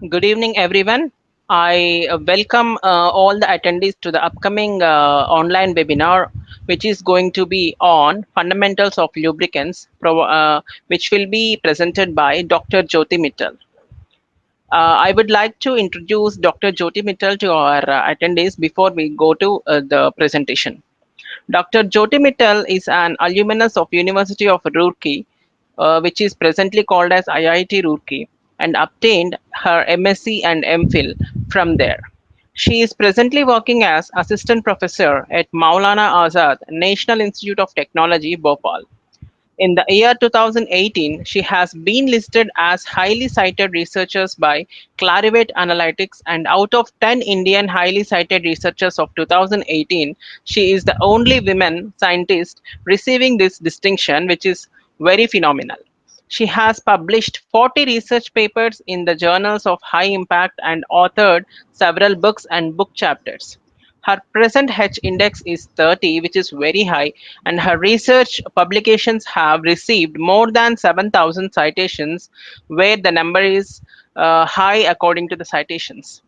Good evening, everyone. I welcome all the attendees to the upcoming online webinar, which is going to be on fundamentals of lubricants, which will be presented by Dr. Jyoti Mittal. I would like to introduce Dr. Jyoti Mittal to our attendees before we go to the presentation. Dr. Jyoti Mittal is an alumnus of University of Roorkee, which is presently called as IIT Roorkee, and obtained her MSc and MPhil from there. She is presently working as assistant professor at Maulana Azad National Institute of Technology, Bhopal. In the year 2018, she has been listed as highly cited researchers by Clarivate Analytics, and out of 10 Indian highly cited researchers of 2018, she is the only woman scientist receiving this distinction, which is very phenomenal. She has published 40 research papers in the journals of high impact and authored several books and book chapters. Her present H index is 30, which is very high, and her research publications have received more than 7,000 citations, where the number is high according to the citations.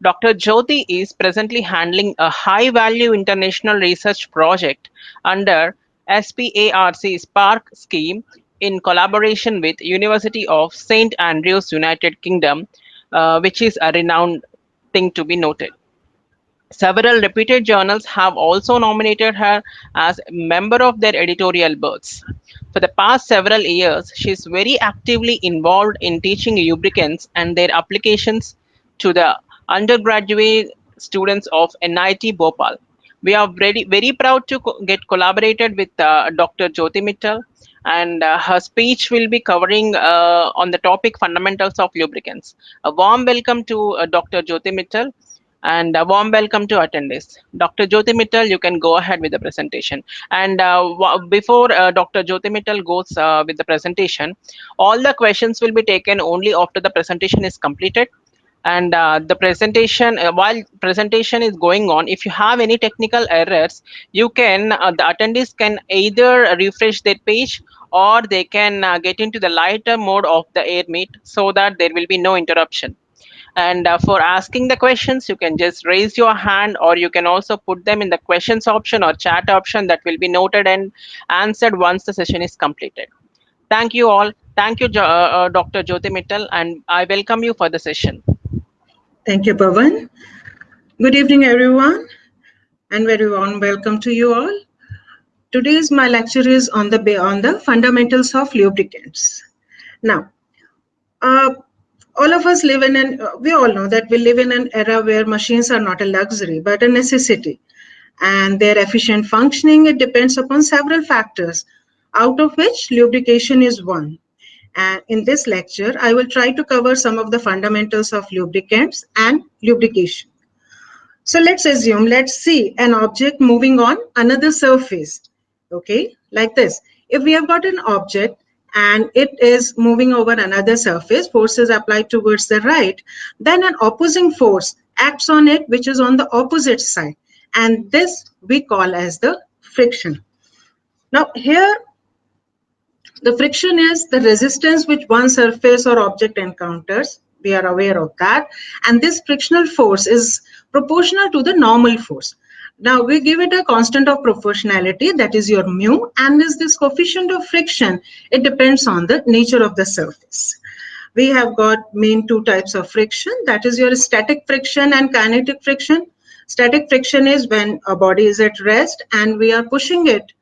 Dr. Jyoti is presently handling a high value international research project under SPARC Spark scheme in collaboration with University of St Andrews, United Kingdom, which is a renowned thing to be noted. Several reputed journals have also nominated her as a member of their editorial boards. For the past several years, she is very actively involved in teaching lubricants and their applications to the undergraduate students of NIT Bhopal. We are very proud to get collaborated with Dr. Jyoti Mittal, and her speech will be covering on the topic fundamentals of lubricants. A warm welcome to Dr. Jyoti Mittal and a warm welcome to attendees. Dr. Jyoti Mittal, you can go ahead with the presentation. And before Dr. Jyoti Mittal goes with the presentation, all the questions will be taken only after the presentation is completed. And the presentation, while presentation is going on, if you have any technical errors, you can the attendees can either refresh their page or they can get into the lighter mode of the air meet so that there will be no interruption. And for asking the questions, you can just raise your hand, or you can also put them in the questions option or chat option that will be noted and answered once the session is completed. Thank you all. Thank you, Dr. Jyoti Mittal, and I welcome you for the session. Thank you, Pavan. Good evening, everyone, and very warm welcome to you all. Today's my lecture is on the fundamentals of lubricants. Now, uh, all of us live in we all know that we live in an era where machines are not a luxury but a necessity, and their efficient functioning it depends upon several factors, out of which lubrication is one. And in this lecture, I will try to cover some of the fundamentals of lubricants and lubrication. So let's see an object moving on another surface. Okay, like this. If we have got an object and it is moving over another surface, force is applied towards the right, then an opposing force acts on it, which is on the opposite side. And this we call as the friction. Now, here the friction is the resistance which one surface or object encounters. We are aware of that. And this frictional force is proportional to the normal force. Now we give it a constant of proportionality, that is your mu, and is this coefficient of friction? It depends on the nature of the surface. We have got main two types of friction, that is your static friction and kinetic friction. Static friction is when a body is at rest and we are pushing it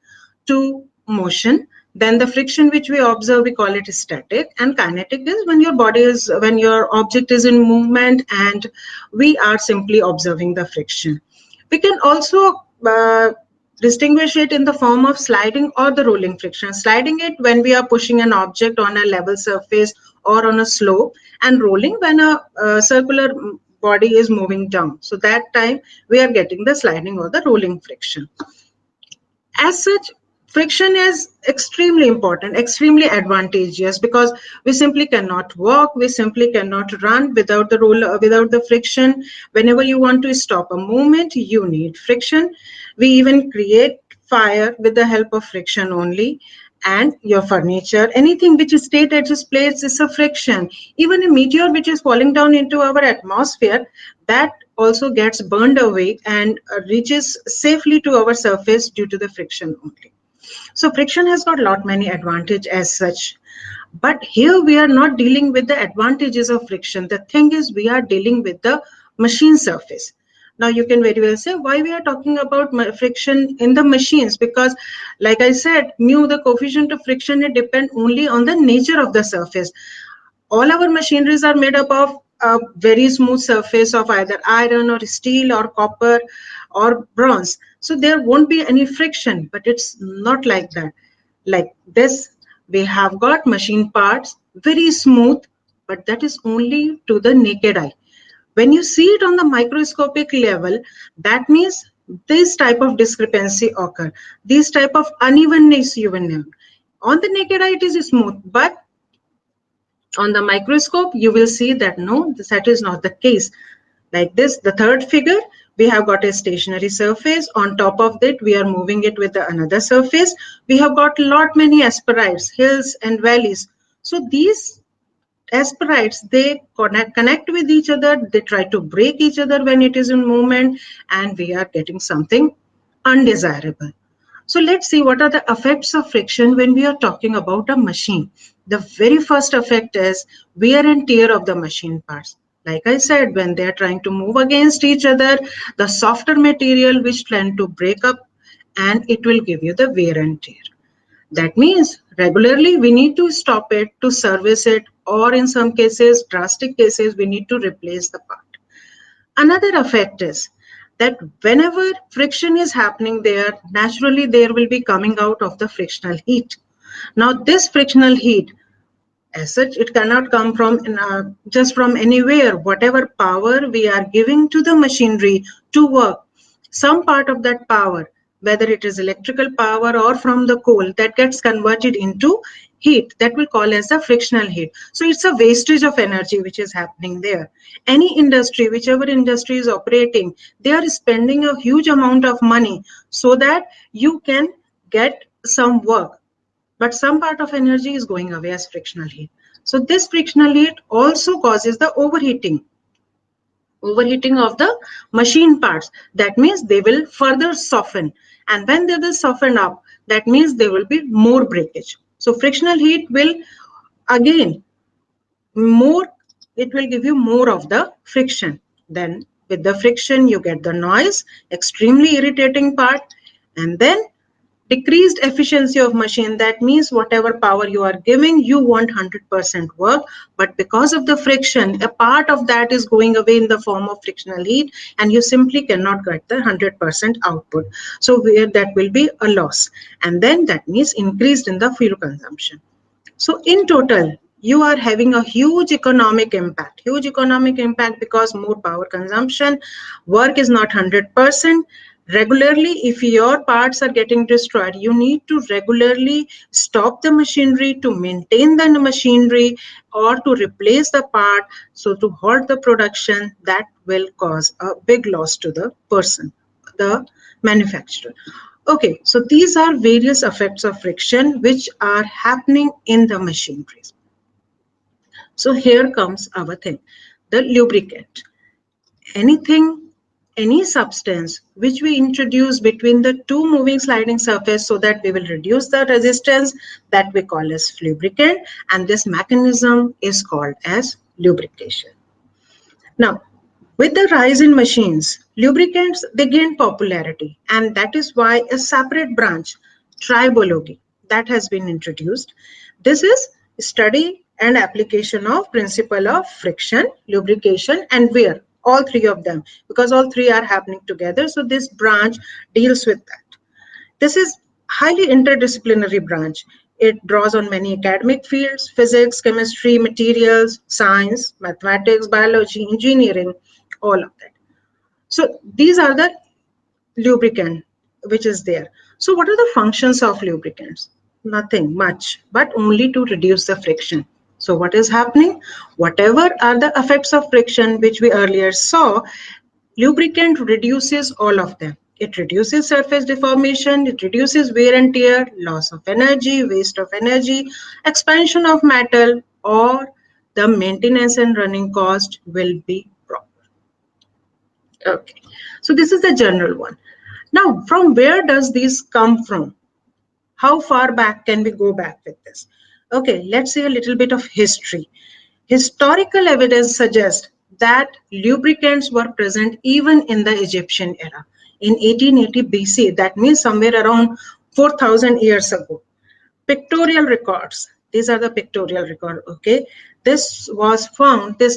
to motion. Then the friction which we observe, we call it static, and kinetic is when your object is in movement and we are simply observing the friction. We can also distinguish it in the form of sliding or the rolling friction. Sliding it when we are pushing an object on a level surface or on a slope, and rolling when a circular body is moving down. So that time we are getting the sliding or the rolling friction. As such, friction is extremely important, extremely advantageous, because we simply cannot walk, we simply cannot run without the without the friction. Whenever you want to stop a movement, you need friction. We even create fire with the help of friction only. and your furniture, anything which is stayed at its place is a friction. Even a meteor which is falling down into our atmosphere, that also gets burned away and reaches safely to our surface due to the friction only. So friction has got lot many advantage as such. But here we are not dealing with the advantages of friction. The thing is, we are dealing with the machine surface. Now you can very well say why we are talking about friction in the machines, because like I said, mu, the coefficient of friction, it depends only on the nature of the surface. All our machineries are made up of a very smooth surface of either iron or steel or copper or bronze. So there won't be any friction, but it's not like that. Like this, we have got machine parts, very smooth, but that is only to the naked eye. When you see it on the microscopic level, that means this type of discrepancy occur, this type of unevenness you will know. On the naked eye, it is smooth, but on the microscope, you will see that no, that is not the case. Like this, the third figure, we have got a stationary surface. On top of that, we are moving it with another surface. We have got lot many asperities, hills and valleys. So these asperities, they connect with each other. They try to break each other when it is in movement, and we are getting something undesirable. So let's see what are the effects of friction when we are talking about a machine. The very first effect is wear and tear of the machine parts. Like I said, when they are trying to move against each other, the softer material which tend to break up, and it will give you the wear and tear. That means regularly we need to stop it, to service it, or in some cases, drastic cases, we need to replace the part. Another effect is that whenever friction is happening there, naturally there will be coming out of the frictional heat. Now this frictional heat, as such, it cannot come from just from anywhere. Whatever power we are giving to the machinery to work, some part of that power, whether it is electrical power or from the coal, that gets converted into heat, that will call as the frictional heat. So it's a wastage of energy which is happening there. Any industry, whichever industry is operating, they are spending a huge amount of money so that you can get some work, but some part of energy is going away as frictional heat. So this frictional heat also causes the overheating of the machine parts. That means they will further soften, and when they will soften up, that means there will be more breakage. So frictional heat will again more, it will give you more of the friction. Then with the friction you get the noise, extremely irritating part, and then decreased efficiency of machine. That means whatever power you are giving, you want 100% work, but because of the friction, a part of that is going away in the form of frictional heat, and you simply cannot get the 100% output. So where that will be a loss, and then that means increased in the fuel consumption. So in total, you are having a huge economic impact, because more power consumption, work is not 100%. Regularly, if your parts are getting destroyed, you need to regularly stop the machinery to maintain the machinery or to replace the part. So to halt the production, that will cause a big loss to the person, the manufacturer. Okay, so these are various effects of friction which are happening in the machineries. So here comes our thing, the lubricant. Anything, any substance which we introduce between the two moving sliding surface so that we will reduce the resistance, that we call as lubricant, and this mechanism is called as lubrication. Now, with the rise in machines, lubricants, they gain popularity, and that is why a separate branch, tribology, that has been introduced. This is study and application of principle of friction, lubrication, and wear. All three of them, because all three are happening together. So this branch deals with that. This is highly interdisciplinary branch. It draws on many academic fields: physics, chemistry, materials, science, mathematics, biology, engineering, all of that. So these are the lubricant which is there. So what are the functions of lubricants? Nothing much, but only to reduce the friction. So what is happening? Whatever are the effects of friction which we earlier saw, lubricant reduces all of them. It reduces surface deformation, it reduces wear and tear, loss of energy, waste of energy, expansion of metal, or the maintenance and running cost will be proper. Okay, so this is the general one. Now, from where does this come from? How far back can we go back with this? Okay, let's see a little bit of history. Historical evidence suggests that lubricants were present even in the Egyptian era. In 1880 BC, that means somewhere around 4000 years ago. Pictorial records. These are the pictorial record. Okay, this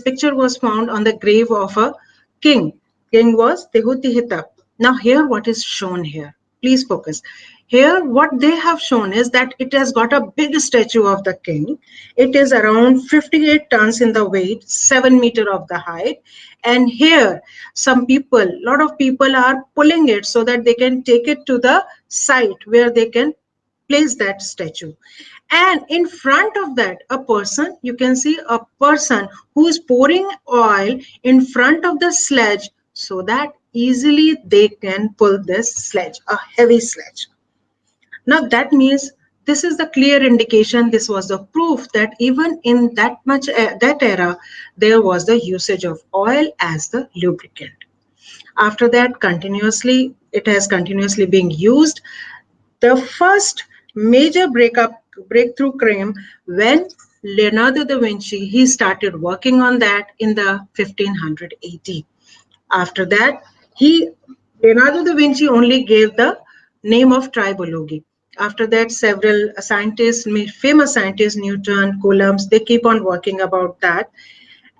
picture was found on the grave of a king. King was Tehutihitap. Now here what is shown here? Please focus. Here what they have shown is that it has got a big statue of the king. It is around 58 tons in the weight, 7 meter of the height. And here some people, lot of people are pulling it so that they can take it to the site where they can place that statue. And in front of that, a person, you can see a person who is pouring oil in front of the sledge so that easily they can pull this sledge, a heavy sledge. Now that means this is the clear indication, this was the proof that even in that era, there was the usage of oil as the lubricant. After that, it has continuously been used. The first major breakthrough came when Leonardo da Vinci he started working on that in the 1500 AD. After that, he Leonardo da Vinci only gave the name of tribology. After that, several scientists, famous scientists, Newton, Coulomb, they keep on working about that.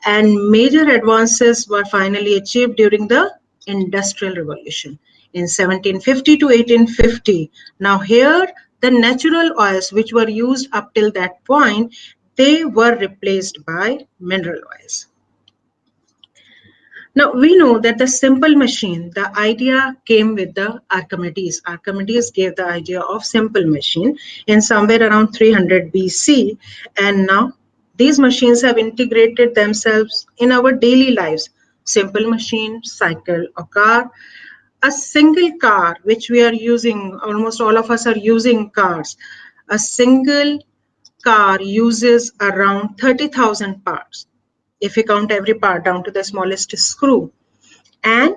And major advances were finally achieved during the Industrial Revolution in 1750 to 1850. Now here, the natural oils which were used up till that point, they were replaced by mineral oils. Now we know that the simple machine, the idea came with the Archimedes. Archimedes gave the idea of simple machine in somewhere around 300 BC, and now these machines have integrated themselves in our daily lives. Simple machine, cycle, or car. A single car, which we are using, almost all of us are using cars. A single car uses around 30,000 parts if we count every part down to the smallest screw. And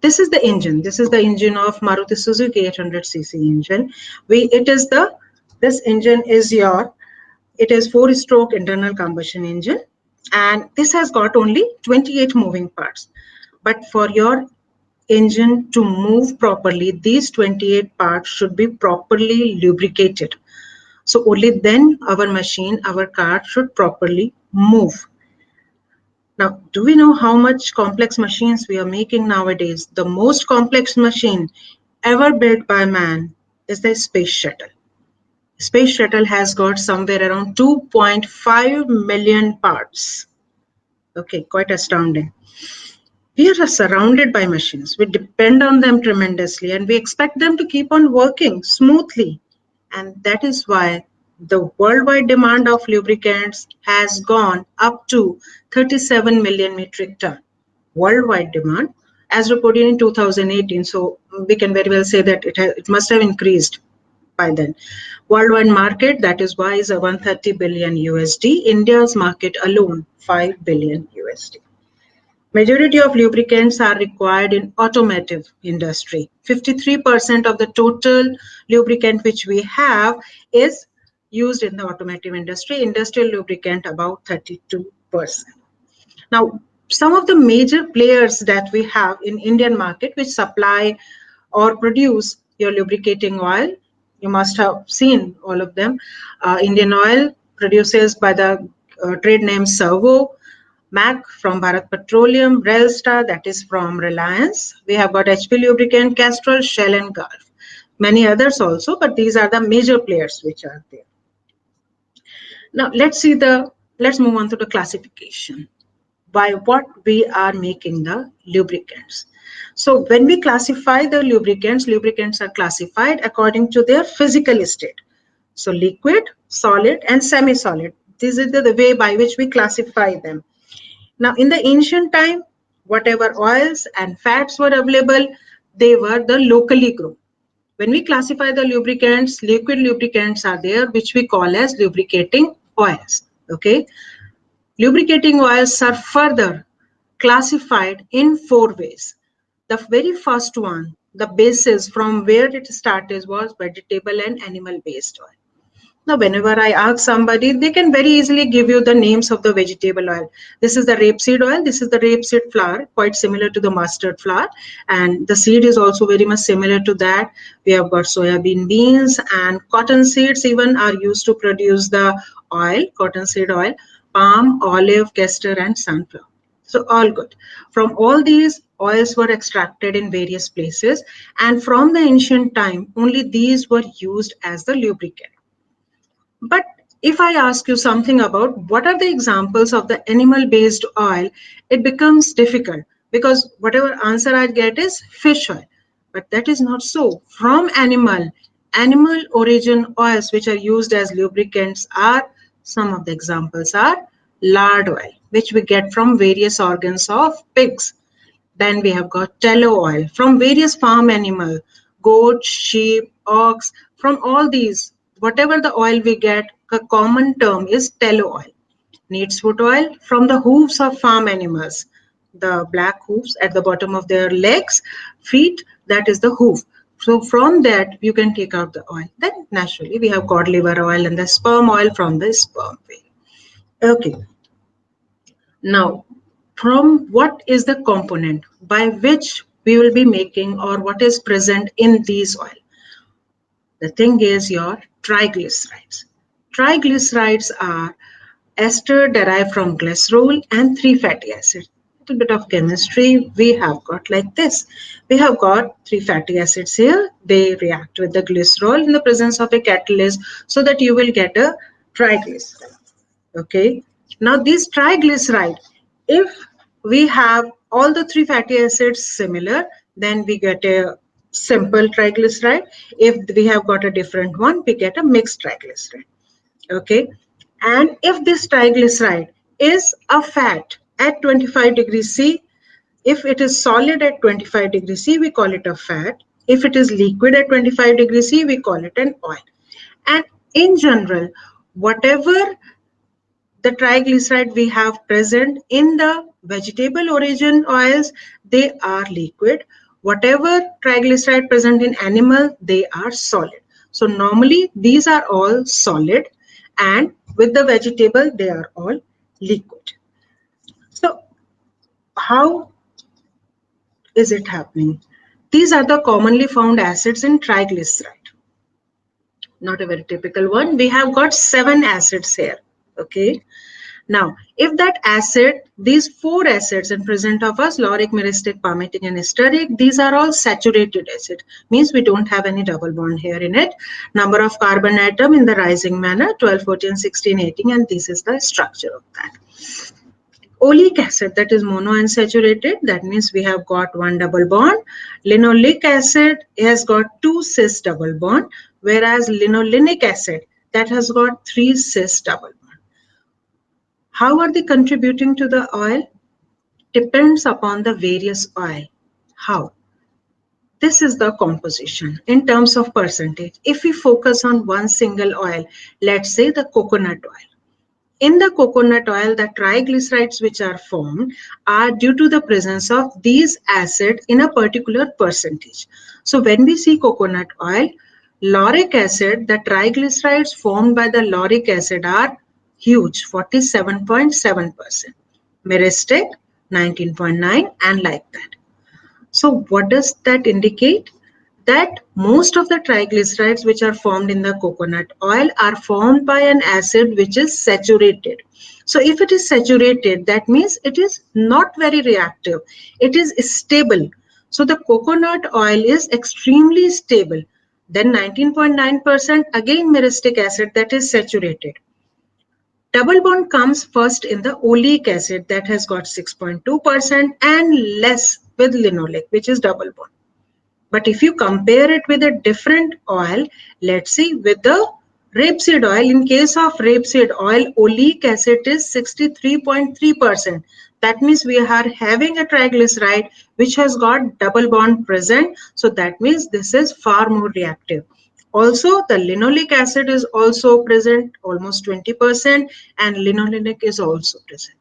this is the engine. This is the engine of Maruti Suzuki 800cc engine. This engine is it is 4-stroke internal combustion engine, and this has got only 28 moving parts. But for your engine to move properly, these 28 parts should be properly lubricated. So only then our car should properly move. Now, do we know how much complex machines we are making nowadays? The most complex machine ever built by man is the space shuttle. Space shuttle has got somewhere around 2.5 million parts. Okay, quite astounding. We are surrounded by machines. We depend on them tremendously and we expect them to keep on working smoothly. And that is why the worldwide demand of lubricants has gone up to 37 million metric ton. Worldwide demand as reported in 2018. So we can very well say that it must have increased by then. Worldwide market, that is why, is a 130 billion USD. India's market alone, 5 billion USD. Majority of lubricants are required in automotive industry. 53% of the total lubricant which we have is used in the automotive industry. Industrial lubricant about 32%. Now, some of the major players that we have in Indian market which supply or produce your lubricating oil, you must have seen all of them. Indian Oil produces by the trade name Servo, MAC from Bharat Petroleum, Relstar, that is from Reliance. We have got HP Lubricant, Castrol, Shell and Gulf. Many others also, but these are the major players which are there. Now let's move on to the classification. By what we are making the lubricants. So when we classify the lubricants are classified according to their physical state. So liquid, solid and semi-solid. This is the way by which we classify them. Now in the ancient time, whatever oils and fats were available, they were the locally grown. When we classify the lubricants, liquid lubricants are there, which we call as lubricating oils. Okay, lubricating oils are further classified in four ways. The very first one, the basis from where it started was vegetable and animal based oil. Now, whenever I ask somebody, they can very easily give you the names of the vegetable oil. This is the rapeseed oil. This is the rapeseed flour, quite similar to the mustard flour. And the seed is also very much similar to that. We have got soybean beans and cotton seeds even are used to produce the oil, cottonseed oil, palm, olive, castor, and sunflower. So all good. From all these, oils were extracted in various places, and from the ancient time, only these were used as the lubricant. But if I ask you something about what are the examples of the animal based oil, it becomes difficult because whatever answer I get is fish oil. But that is not so. From animal origin oils which are used as lubricants are some of the examples are lard oil, which we get from various organs of pigs. Then we have got tallow oil from various farm animal, goat, sheep, ox. From all these, whatever the oil we get, a common term is tallow oil. Neatsfoot oil from the hooves of farm animals, the black hooves at the bottom of their legs, feet, that is the hoof. So from that you can take out the oil. Then naturally we have cod liver oil and the sperm oil from the sperm whale. Okay, now, from what is the component by which we will be making or what is present in these oil? The thing is your triglycerides. Triglycerides are ester derived from glycerol and three fatty acids. A little bit of chemistry we have got like this. We have got three fatty acids here. They react with the glycerol in the presence of a catalyst so that you will get a triglyceride. Okay, now these triglyceride, if we have all the three fatty acids similar, then we get a simple triglyceride. If we have got a different one, we get a mixed triglyceride. Okay, and if this triglyceride is a fat at 25 degrees C, if it is solid at 25 degrees C, we call it a fat. If it is liquid at 25 degrees C, we call it an oil. And in general, whatever the triglyceride we have present in the vegetable origin oils, they are liquid. Whatever triglyceride present in animal, they are solid. So normally these are all solid, and with the vegetable they are all liquid. So how is it happening? These are the commonly found acids in triglyceride. Not a very typical one. We have got 7 acids here. Okay. Now, if that acid, these 4 acids in present of us, lauric, myristic, palmitic, and stearic, these are all saturated acid. Means we don't have any double bond here in it. Number of carbon atom in the rising manner, 12, 14, 16, 18, and this is the structure of that. Oleic acid, that is monounsaturated, that means we have got one double bond. Linoleic acid has got 2 cis double bond, whereas linolenic acid, that has got 3 cis double bond. How are they contributing to the oil? Depends upon the various oil. How? This is the composition in terms of percentage. If we focus on one single oil, let's say the coconut oil. In the coconut oil, the triglycerides which are formed are due to the presence of these acids in a particular percentage. So when we see coconut oil, lauric acid, the triglycerides formed by the lauric acid are huge, 47.7%. Myristic, 19.9, and like that. So what does that indicate? That most of the triglycerides which are formed in the coconut oil are formed by an acid which is saturated. So if it is saturated, that means it is not very reactive. It is stable. So the coconut oil is extremely stable. Then 19.9% again myristic acid, that is saturated. Double bond comes first in the oleic acid, that has got 6.2%, and less with linoleic, which is double bond. But if you compare it with a different oil, let's see with the rapeseed oil, in case of rapeseed oil, oleic acid is 63.3%. That means we are having a triglyceride which has got double bond present. So that means this is far more reactive. Also, the linoleic acid is also present, almost 20%, and linolenic is also present.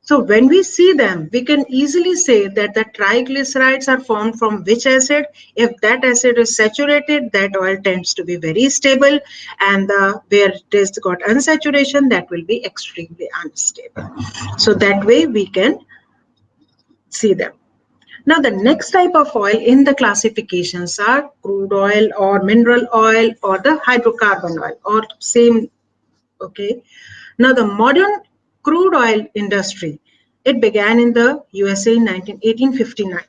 So when we see them, we can easily say that the triglycerides are formed from which acid. If that acid is saturated, that oil tends to be very stable, and where it has got unsaturation, that will be extremely unstable. So that way we can see them. Now the next type of oil in the classifications are crude oil or mineral oil or the hydrocarbon oil or same. Okay. Now the modern crude oil industry, it began in the USA in 1859.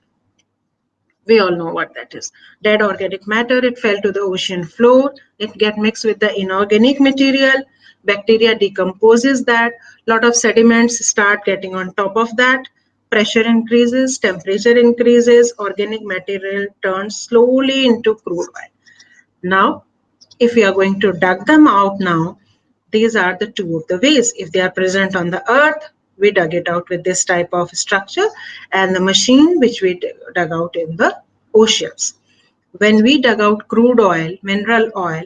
We all know what that is. Dead organic matter, it fell to the ocean floor, it get mixed with the inorganic material, bacteria decomposes that, lot of sediments start getting on top of that, pressure increases, temperature increases, organic material turns slowly into crude oil. Now, if we are going to dug them out now, these are the two of the ways. If they are present on the earth, we dug it out with this type of structure, and the machine which we dug out in the oceans. When we dug out crude oil, mineral oil,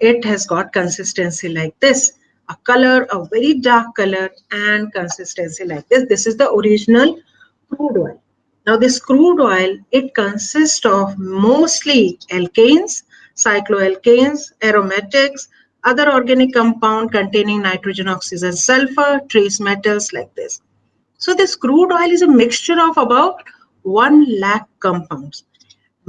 it has got consistency like this. A color, a very dark color, and consistency like this. This is the original crude oil. Now this crude oil, it consists of mostly alkanes, cycloalkanes, aromatics, other organic compound containing nitrogen, oxygen, sulfur, trace metals like this. So this crude oil is a mixture of about 1 lakh compounds.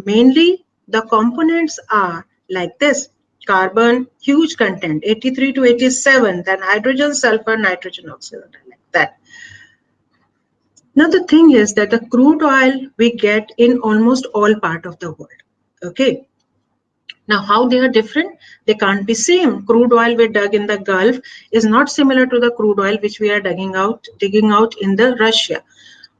Mainly the components are like this: carbon, huge content, 83 to 87, then hydrogen, sulfur, nitrogen, oxygen, like that. Now the thing is that the crude oil we get in almost all part of the world. Okay. Now how they are different? They can't be same. Crude oil we dug in the Gulf is not similar to the crude oil which we are digging out in the Russia.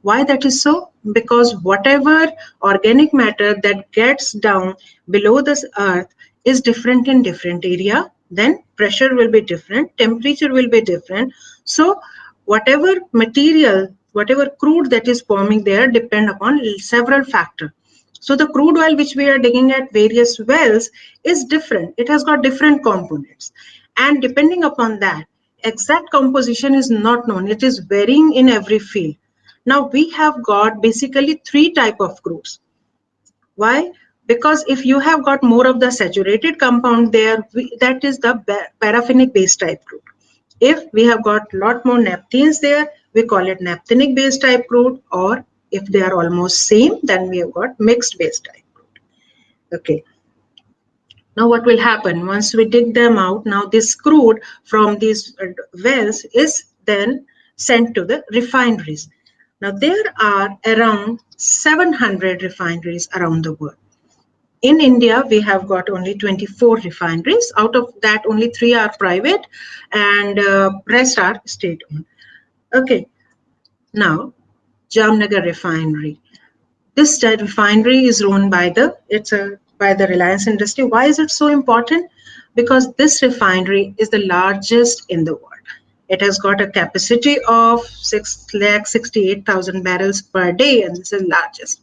Why that is so? Because whatever organic matter that gets down below this earth is different in different area, then pressure will be different, temperature will be different. So whatever material, whatever crude that is forming there depend upon several factors. So the crude oil which we are digging at various wells is different. It has got different components. And depending upon that, exact composition is not known. It is varying in every field. Now we have got basically three type of crudes. Why? Because if you have got more of the saturated compound there, that is the paraffinic base type crude. If we have got lot more naphthenes there, we call it naphthenic base type crude, or if they are almost same, then we have got mixed base type crude. Okay. Now what will happen once we dig them out? Now this crude from these wells is then sent to the refineries. Now there are around 700 refineries around the world. In India, we have got only 24 refineries. Out of that, only 3 are private and rest are state-owned. Okay, now Jamnagar refinery. This refinery is run by by the Reliance Industry. Why is it so important? Because this refinery is the largest in the world. It has got a capacity of 6,68,000 barrels per day, and this is largest.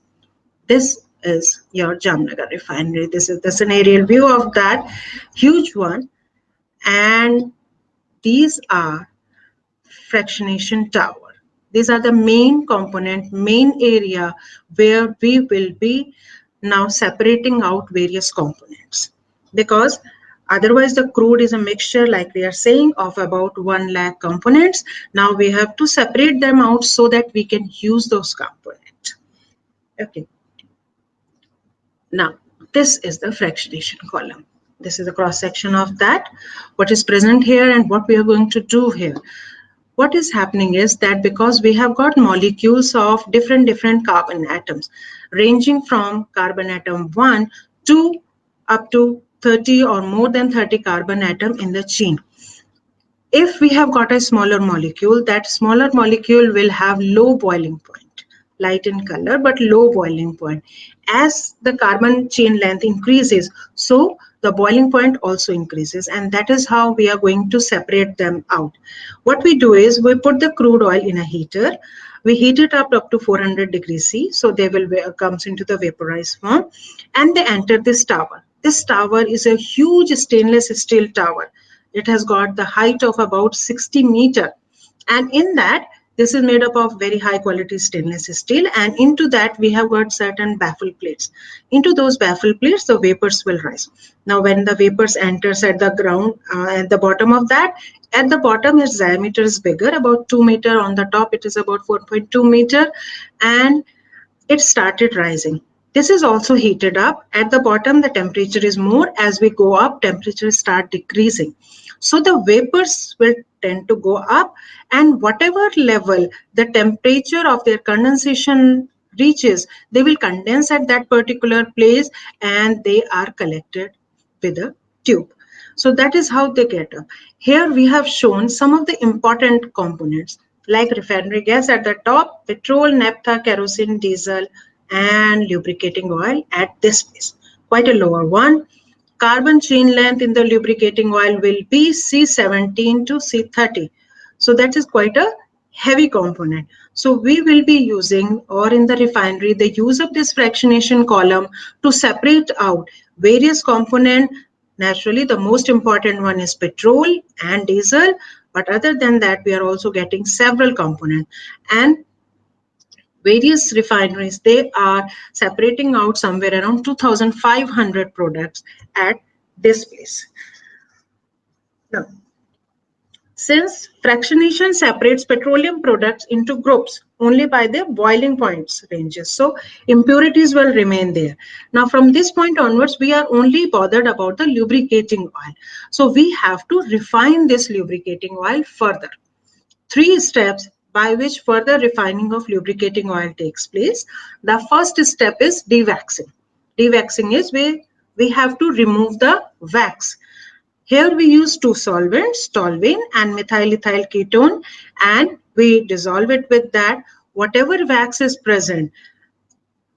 This is your Jamnagar refinery. This is the scenario view of that huge one, and these are fractionation tower. These are the main component, main area where we will be now separating out various components, because otherwise the crude is a mixture, like we are saying, of about 1 lakh components. Now we have to separate them out so that we can use those components. Okay. Now this is the fractionation column. This is a cross section of that, what is present here and what we are going to do here. What is happening is that because we have got molecules of different carbon atoms, ranging from carbon atom 1 to up to 30 or more than 30 carbon atom in the chain. If we have got a smaller molecule, that smaller molecule will have low boiling point, light in color but low boiling point. As the carbon chain length increases, so the boiling point also increases, and that is how we are going to separate them out. What we do is we put the crude oil in a heater. We heat it up to 400 degrees C, so they will comes into the vaporized form, and they enter this tower. This tower is a huge stainless steel tower. It has got the height of about 60 meter, and in that, this is made up of very high quality stainless steel, and into that we have got certain baffle plates. Into those baffle plates the vapors will rise. Now when the vapors enters at the ground, at the bottom of that, at the bottom its diameter is bigger, about 2 meter. On the top it is about 4.2 meter, and it started rising. This is also heated up. At the bottom, the temperature is more. As we go up, temperatures start decreasing. So the vapors will tend to go up, and whatever level the temperature of their condensation reaches, they will condense at that particular place, and they are collected with a tube. So that is how they get up. Here we have shown some of the important components like refinery gas at the top, petrol, naphtha, kerosene, diesel, and lubricating oil at this place. Quite a lower one. Carbon chain length in the lubricating oil will be C17 to C30. So that is quite a heavy component. So we will be using, or in the refinery, the use of this fractionation column to separate out various components. Naturally, the most important one is petrol and diesel, but other than that, we are also getting several components. And various refineries, they are separating out somewhere around 2,500 products at this place. Now, since fractionation separates petroleum products into groups only by the boiling points ranges, so impurities will remain there. Now from this point onwards, we are only bothered about the lubricating oil. So we have to refine this lubricating oil further. Three steps by which further refining of lubricating oil takes place. The first step is dewaxing. Dewaxing is we have to remove the wax. Here we use two solvents, toluene and methyl ethyl ketone, and we dissolve it with that. Whatever wax is present,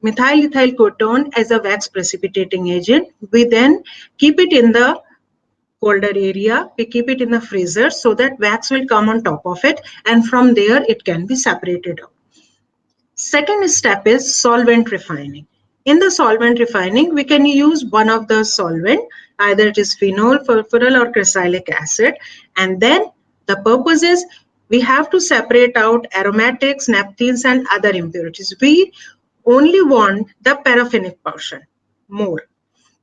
methyl ethyl ketone as a wax precipitating agent, we then keep it in the colder area, we keep it in the freezer so that wax will come on top of it, and from there it can be separated out. Second step is solvent refining. In the solvent refining, we can use one of the solvent, either it is phenol, furfural or crysylic acid, and then the purpose is we have to separate out aromatics, naphthenes and other impurities. We only want the paraffinic portion more.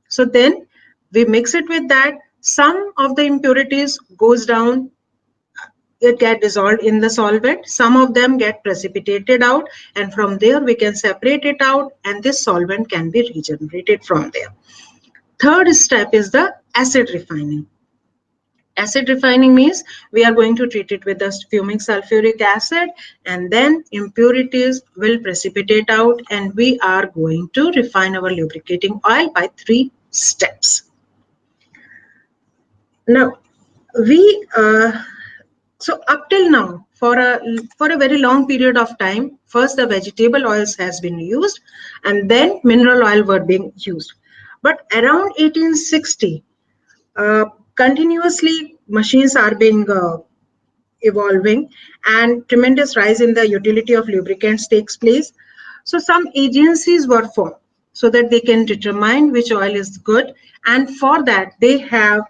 So then we mix it with that. Some of the impurities goes down, it get dissolved in the solvent. Some of them get precipitated out, and from there we can separate it out, and this solvent can be regenerated from there. Third step is the acid refining. Acid refining means we are going to treat it with the fuming sulfuric acid, and then impurities will precipitate out, and we are going to refine our lubricating oil by three steps. Now, we so up till now, for a very long period of time, first the vegetable oils has been used, and then mineral oil were being used. But around 1860, continuously machines are being evolving, and tremendous rise in the utility of lubricants takes place. So some agencies were formed so that they can determine which oil is good, and for that they have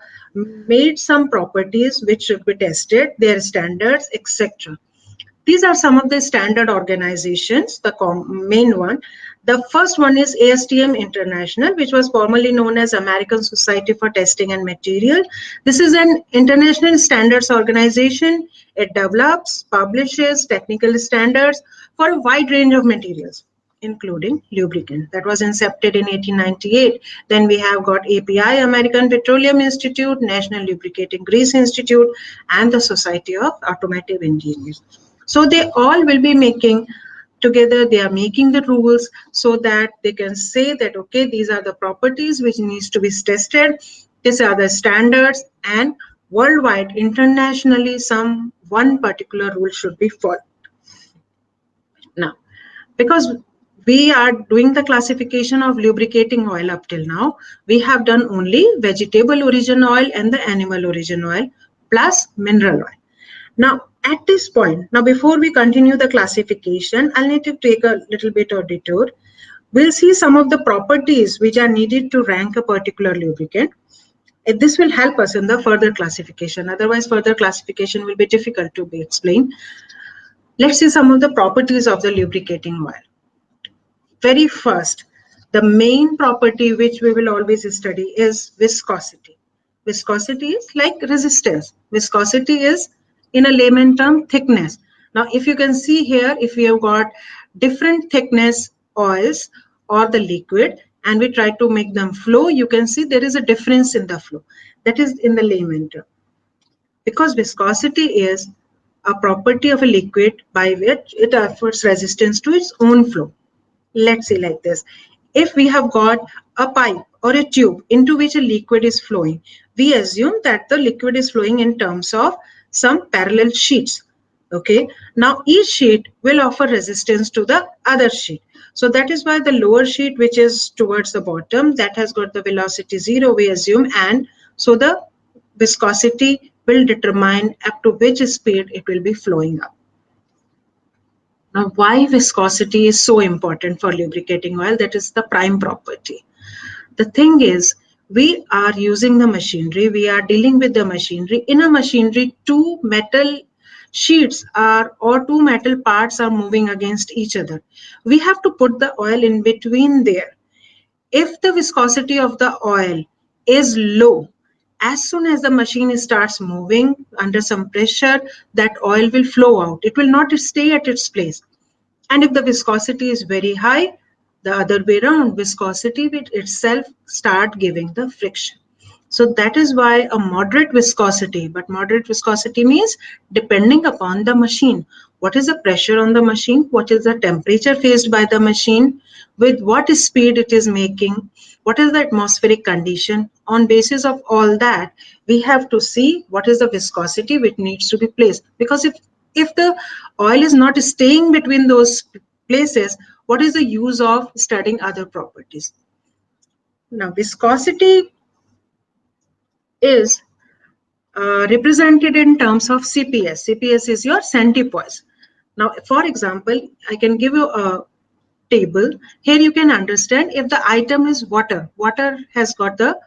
made some properties which should be tested, their standards, etc. These are some of the standard organizations, the main one. The first one is ASTM International, which was formerly known as American Society for Testing and Material. This is an international standards organization. It develops, publishes technical standards for a wide range of materials, including lubricant. That was incepted in 1898. Then we have got API, American Petroleum Institute, National Lubricating Grease Institute, and the Society of Automotive Engineers. So they all will be making together, they are making the rules so that they can say that, okay, these are the properties which needs to be tested, these are the standards, and worldwide, internationally, some one particular rule should be followed. Now, because we are doing the classification of lubricating oil up till now. We have done only vegetable origin oil and the animal origin oil plus mineral oil. Now, at this point, now before we continue the classification, I'll need to take a little bit of detour. We'll see some of the properties which are needed to rank a particular lubricant. This will help us in the further classification. Otherwise, further classification will be difficult to be explained. Let's see some of the properties of the lubricating oil. Very first, the main property which we will always study is viscosity. Viscosity is like resistance. Viscosity is, in a layman term, thickness. Now, if you can see here, if we have got different thickness oils or the liquid and we try to make them flow, you can see there is a difference in the flow. That is in the layman term. Because viscosity is a property of a liquid by which it offers resistance to its own flow. Let's see like this. If we have got a pipe or a tube into which a liquid is flowing, we assume that the liquid is flowing in terms of some parallel sheets. Okay. Now each sheet will offer resistance to the other sheet. So that is why the lower sheet, which is towards the bottom, that has got the velocity 0, we assume, and so the viscosity will determine up to which speed it will be flowing up. Now, why viscosity is so important for lubricating oil? That is the prime property. The thing is, we are using the machinery, we are dealing with the machinery. In a machinery, two metal sheets are or two metal parts are moving against each other. We have to put the oil in between there. If the viscosity of the oil is low, as soon as the machine starts moving under some pressure, that oil will flow out. It will not stay at its place. And if the viscosity is very high, the other way around, viscosity will itself start giving the friction. So that is why a moderate viscosity, but moderate viscosity means depending upon the machine. What is the pressure on the machine? What is the temperature faced by the machine? With what speed it is making? What is the atmospheric condition? On basis of all that, we have to see what is the viscosity which needs to be placed. Because if the oil is not staying between those places, what is the use of studying other properties? Now, viscosity is represented in terms of CPS. CPS is your centipoise. Now, for example, I can give you a table. Here you can understand if the item is water. Water has got the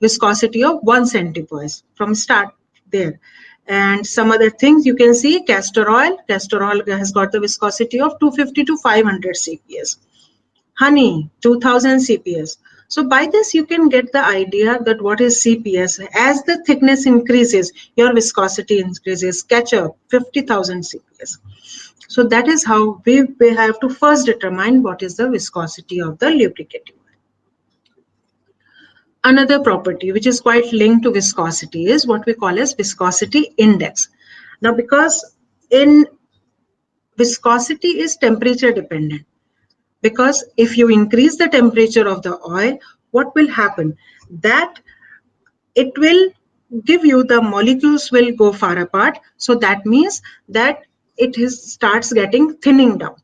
viscosity of 1 centipoise from start there. And some other things you can see, castor oil. Castor oil has got the viscosity of 250 to 500 CPS. Honey, 2000 CPS. So by this you can get the idea that what is CPS. As the thickness increases, your viscosity increases. Ketchup, 50,000 CPS. So that is how we have to first determine what is the viscosity of the lubricating oil. Another property which is quite linked to viscosity is what we call as viscosity index. Now, because in viscosity is temperature dependent, because if you increase the temperature of the oil, what will happen? That it will give you the molecules will go far apart. So that means that starts getting thinning down.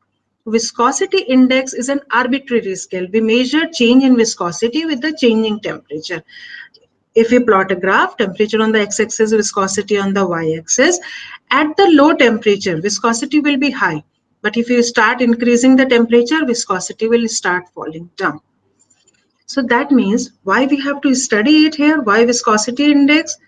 Viscosity index is an arbitrary scale. We measure change in viscosity with the changing temperature. If we plot a graph, temperature on the x-axis, viscosity on the y-axis, at the low temperature, viscosity will be high. But if you start increasing the temperature, viscosity will start falling down. So that means why we have to study it here, why viscosity index?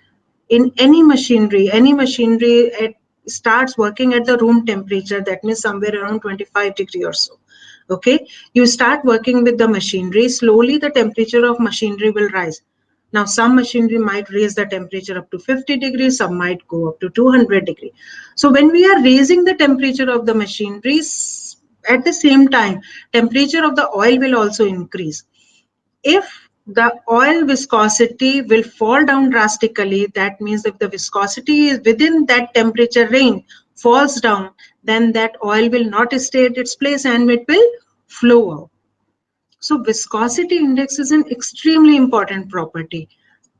In any machinery, it starts working at the room temperature, that means somewhere around 25 degree or so. Okay, you start working with the machinery, slowly the temperature of machinery will rise. Now, some machinery might raise the temperature up to 50 degrees, some might go up to 200 degrees. So when we are raising the temperature of the machineries, at the same time, temperature of the oil will also increase. If the oil viscosity will fall down drastically, that means if the viscosity is within that temperature range, falls down, then that oil will not stay at its place and it will flow out. So viscosity index is an extremely important property.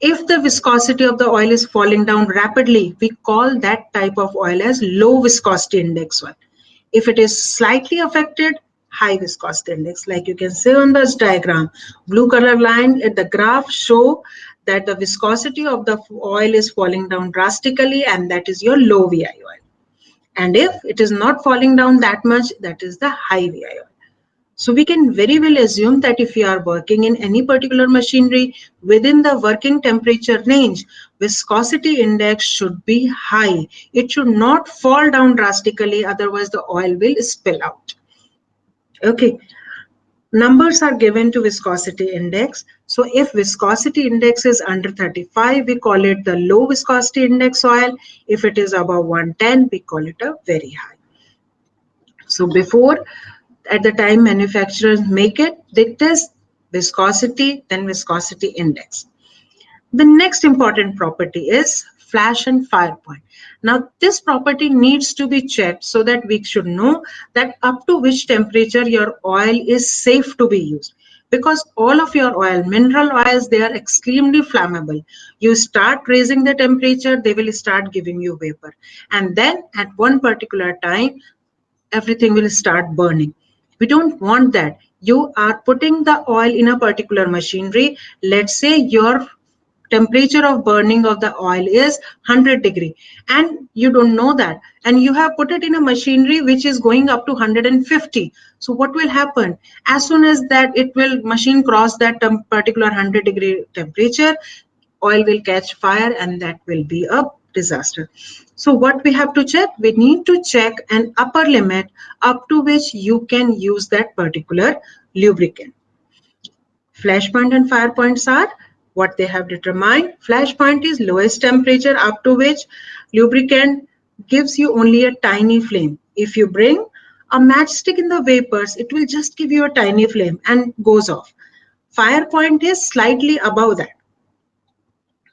If the viscosity of the oil is falling down rapidly, we call that type of oil as low viscosity index oil. If it is slightly affected, high viscosity index. Like you can see on this diagram, blue color line at the graph show that the viscosity of the oil is falling down drastically, and that is your low VI oil. And if it is not falling down that much, that is the high VI oil. So we can very well assume that if you are working in any particular machinery within the working temperature range, viscosity index should be high. It should not fall down drastically, otherwise the oil will spill out. Okay, numbers are given to viscosity index. So if viscosity index is under 35, we call it the low viscosity index oil. If it is above 110, we call it a very high. So before, at the time manufacturers make it, they test viscosity, then viscosity index. The next important property is flash and fire point. Now this property needs to be checked so that we should know that up to which temperature your oil is safe to be used. Because all of your oil, mineral oils, they are extremely flammable. You start raising the temperature, they will start giving you vapor. And then at one particular time, everything will start burning. We don't want that. You are putting the oil in a particular machinery. Let's say your temperature of burning of the oil is 100 degree, and you don't know that, and you have put it in a machinery which is going up to 150. So what will happen? As soon as that it will machine cross that particular 100-degree temperature, oil will catch fire, and that will be a disaster. So what we have to check? We need to check an upper limit up to which you can use that particular lubricant. Flash point and fire points are what they have determined. Flash point is lowest temperature up to which lubricant gives you only a tiny flame. If you bring a matchstick in the vapors, it will just give you a tiny flame and goes off. Fire point is slightly above that,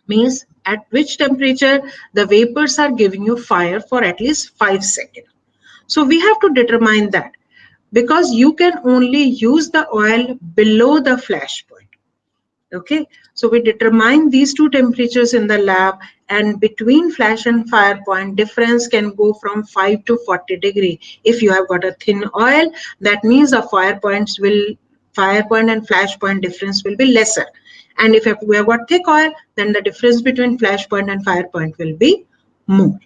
means at which temperature the vapors are giving you fire for at least 5 seconds. So we have to determine that, because you can only use the oil below the flash point. Okay, so we determine these two temperatures in the lab, and between flash and fire point difference can go from 5 to 40 degree. If you have got a thin oil, that means the fire point and flash point difference will be lesser. And if we have got thick oil, then the difference between flash point and fire point will be more.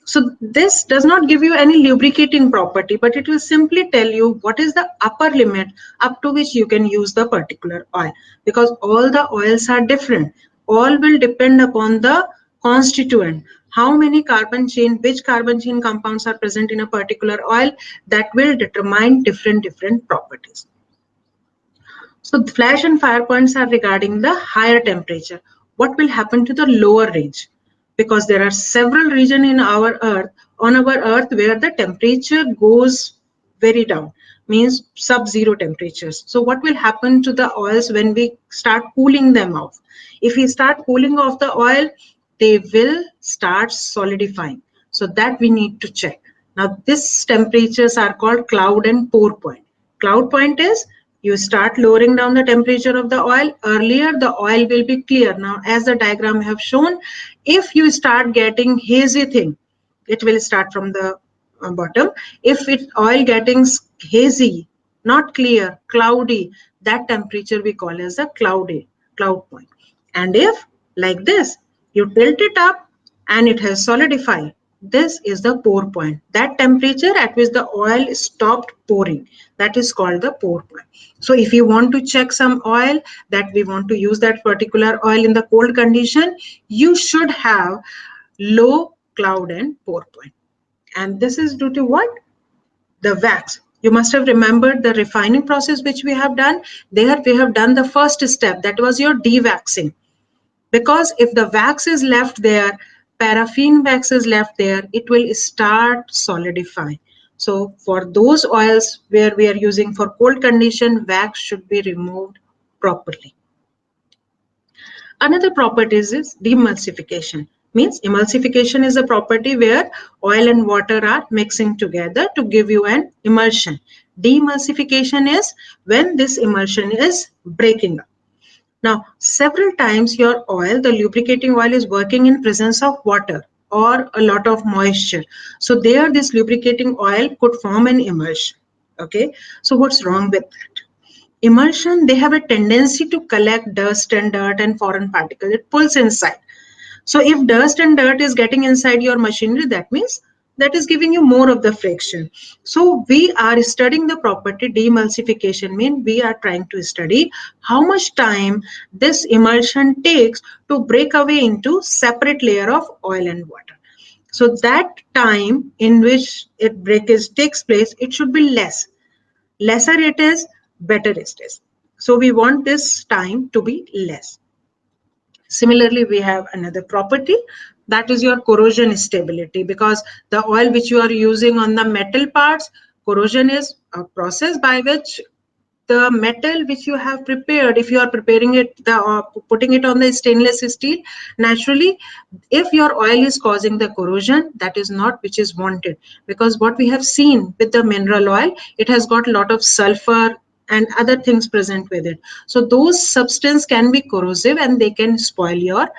So this does not give you any lubricating property, but it will simply tell you what is the upper limit up to which you can use the particular oil, because all the oils are different. All will depend upon the constituent. How many carbon chain, which carbon chain compounds are present in a particular oil, that will determine different properties. So the flash and fire points are regarding the higher temperature. What will happen to the lower range? Because there are several regions in our earth, on our earth, where the temperature goes very down, means sub-zero temperatures. So what will happen to the oils when we start cooling them off? If we start cooling off the oil, they will start solidifying. So that we need to check. Now these temperatures are called cloud and pour point. Cloud point is you start lowering down the temperature of the oil. Earlier the oil will be clear. Now as the diagram have shown, if you start getting hazy thing, it will start from the bottom. If it oil getting hazy, not clear, cloudy, that temperature we call as a cloud point. And if like this, you tilt it up and it has solidified, this is the pour point. That temperature at which the oil stopped pouring, that is called the pour point. So if you want to check some oil that we want to use that particular oil in the cold condition, you should have low cloud and pour point. And this is due to what? The wax. You must have remembered the refining process which we have done. There we have done the first step, that was your dewaxing. Because if the wax is left there, paraffin wax is left there, it will start solidifying. So for those oils where we are using for cold condition, wax should be removed properly. Another property is demulsification. Means emulsification is a property where oil and water are mixing together to give you an emulsion. Demulsification is when this emulsion is breaking up. Now, several times your oil, the lubricating oil, is working in presence of water or a lot of moisture. So there this lubricating oil could form an emulsion. Okay, so what's wrong with that? Emulsion, they have a tendency to collect dust and dirt and foreign particles. It pulls inside. So if dust and dirt is getting inside your machinery, that means that is giving you more of the friction. So we are studying the property demulsification, mean we are trying to study how much time this emulsion takes to break away into separate layer of oil and water. So that time in which it breakage takes place, it should be less. Lesser it is, better it is. So we want this time to be less. Similarly, we have another property, that is your corrosion stability, because the oil which you are using on the metal parts, corrosion is a process by which the metal which you have prepared, if you are preparing it, putting it on the stainless steel, naturally, if your oil is causing the corrosion, that is not which is wanted, because what we have seen with the mineral oil, it has got a lot of sulfur and other things present with it. So those substances can be corrosive and they can spoil your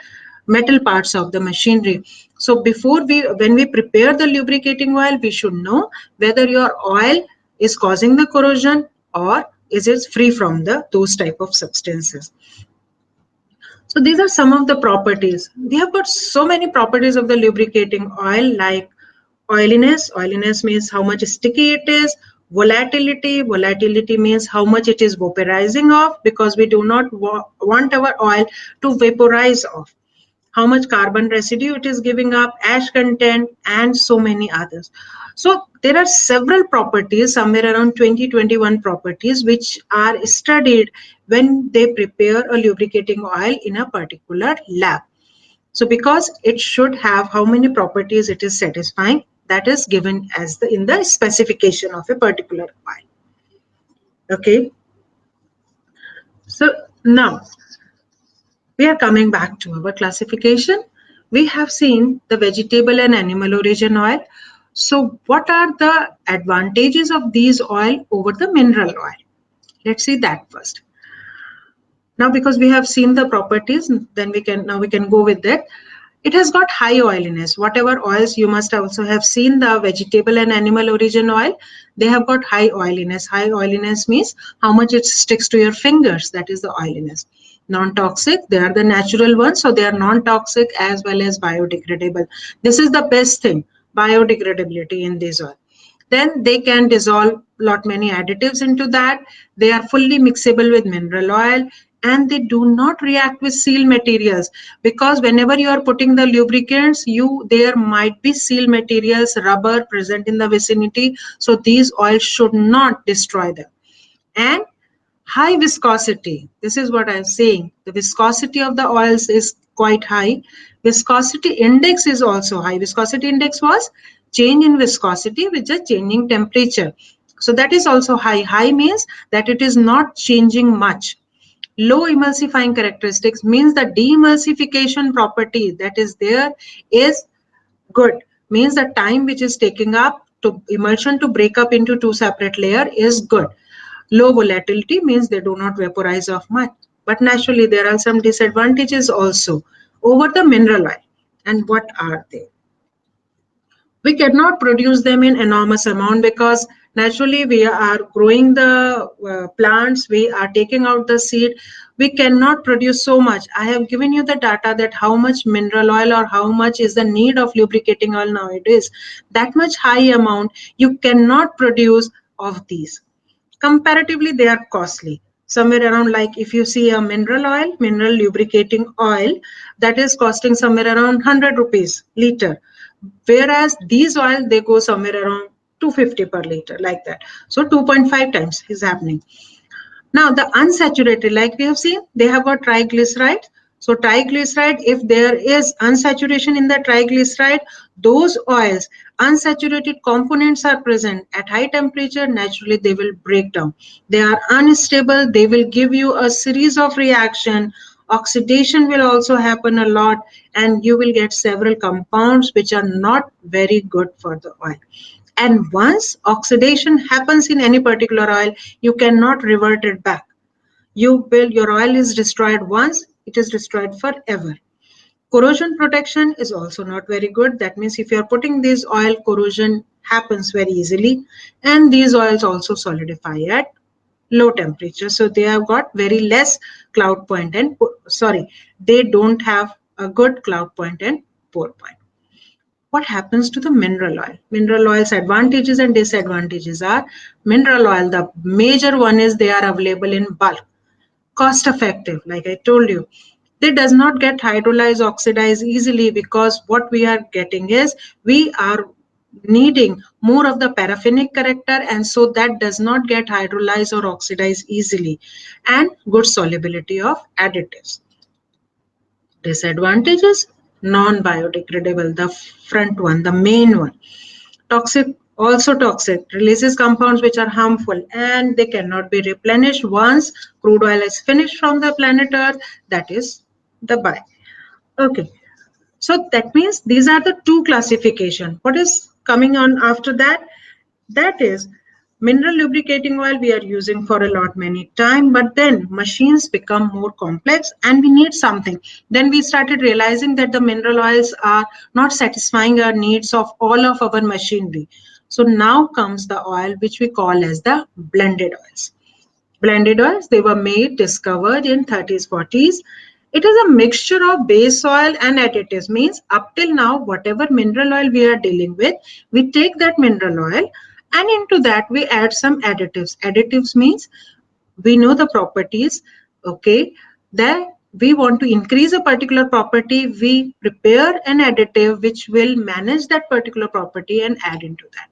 metal parts of the machinery. So before when we prepare the lubricating oil, we should know whether your oil is causing the corrosion or is it free from those type of substances. So these are some of the properties. We have got so many properties of the lubricating oil, like oiliness. Oiliness means how much sticky it is. Volatility. Volatility means how much it is vaporizing off, because we do not want our oil to vaporize off. How much carbon residue it is giving up, ash content, and so many others. So there are several properties, somewhere around 20-21 properties, which are studied when they prepare a lubricating oil in a particular lab. So because it should have how many properties it is satisfying, that is given as in the specification of a particular oil. Okay. So now we are coming back to our classification. We have seen the vegetable and animal origin oil. So what are the advantages of these oil over the mineral oil? Let's see that first. Now, because we have seen the properties, then we can go with that. It has got high oiliness. Whatever oils you must also have seen, the vegetable and animal origin oil, they have got high oiliness. High oiliness means how much it sticks to your fingers. That is the oiliness. Non-toxic, they are the natural ones, so they are non-toxic as well as biodegradable. This is the best thing, biodegradability in this oil. Then they can dissolve lot many additives into that. They are fully mixable with mineral oil, and they do not react with seal materials, because whenever you are putting the lubricants, there might be seal materials, rubber present in the vicinity, so these oils should not destroy them. And high viscosity, this is what I'm saying, the viscosity of the oils is quite high. Viscosity index is also high. Viscosity index was change in viscosity with the changing temperature, so that is also high. High means that it is not changing much. Low emulsifying characteristics means the demulsification property that is there is good, means the time which is taking up to emulsion to break up into two separate layer is good. Low volatility means they do not vaporize off much. But naturally, there are some disadvantages also over the mineral oil. And what are they? We cannot produce them in enormous amount, because naturally we are growing the plants, we are taking out the seed, we cannot produce so much. I have given you the data that how much mineral oil or how much is the need of lubricating oil nowadays. That much high amount you cannot produce of these. Comparatively, they are costly, somewhere around, like if you see a mineral oil, mineral lubricating oil, that is costing somewhere around 100 rupees liter, whereas these oil, they go somewhere around 250 per liter, like that. So 2.5 times is happening. Now the unsaturated, like we have seen, they have got triglyceride. So triglyceride, if there is unsaturation in the triglyceride, those oils, unsaturated components are present at high temperature, naturally they will break down. They are unstable, they will give you a series of reaction. Oxidation will also happen a lot, and you will get several compounds which are not very good for the oil. And once oxidation happens in any particular oil, you cannot revert it back. Your oil is destroyed once, it is destroyed forever. Corrosion protection is also not very good. That means if you are putting this oil, corrosion happens very easily, and these oils also solidify at low temperature, so they have got very less cloud point and sorry, they don't have a good cloud point and pour point. What happens to the mineral oil? Mineral oil's advantages and disadvantages are: mineral oil, the major one is they are available in bulk, cost effective, like I told you. They does not get hydrolyzed, oxidized easily, because what we are getting is we are needing more of the paraffinic character, and so that does not get hydrolyzed or oxidized easily, and good solubility of additives. Disadvantages: non-biodegradable, the front one, the main one. Toxic, also toxic, releases compounds which are harmful, and they cannot be replenished once crude oil is finished from the planet Earth. That is the buy. Okay, so that means these are the two classification. What is coming on after that? That is mineral lubricating oil we are using for a lot many time, but then machines become more complex and we need something. Then we started realizing that the mineral oils are not satisfying our needs of all of our machinery. So now comes the oil which we call as the blended oils. Blended oils, they were made, discovered in 30s, 40s. It is a mixture of base oil and additives. Means up till now, whatever mineral oil we are dealing with, we take that mineral oil and into that we add some additives. Additives means we know the properties, okay? Then we want to increase a particular property, we prepare an additive which will manage that particular property and add into that.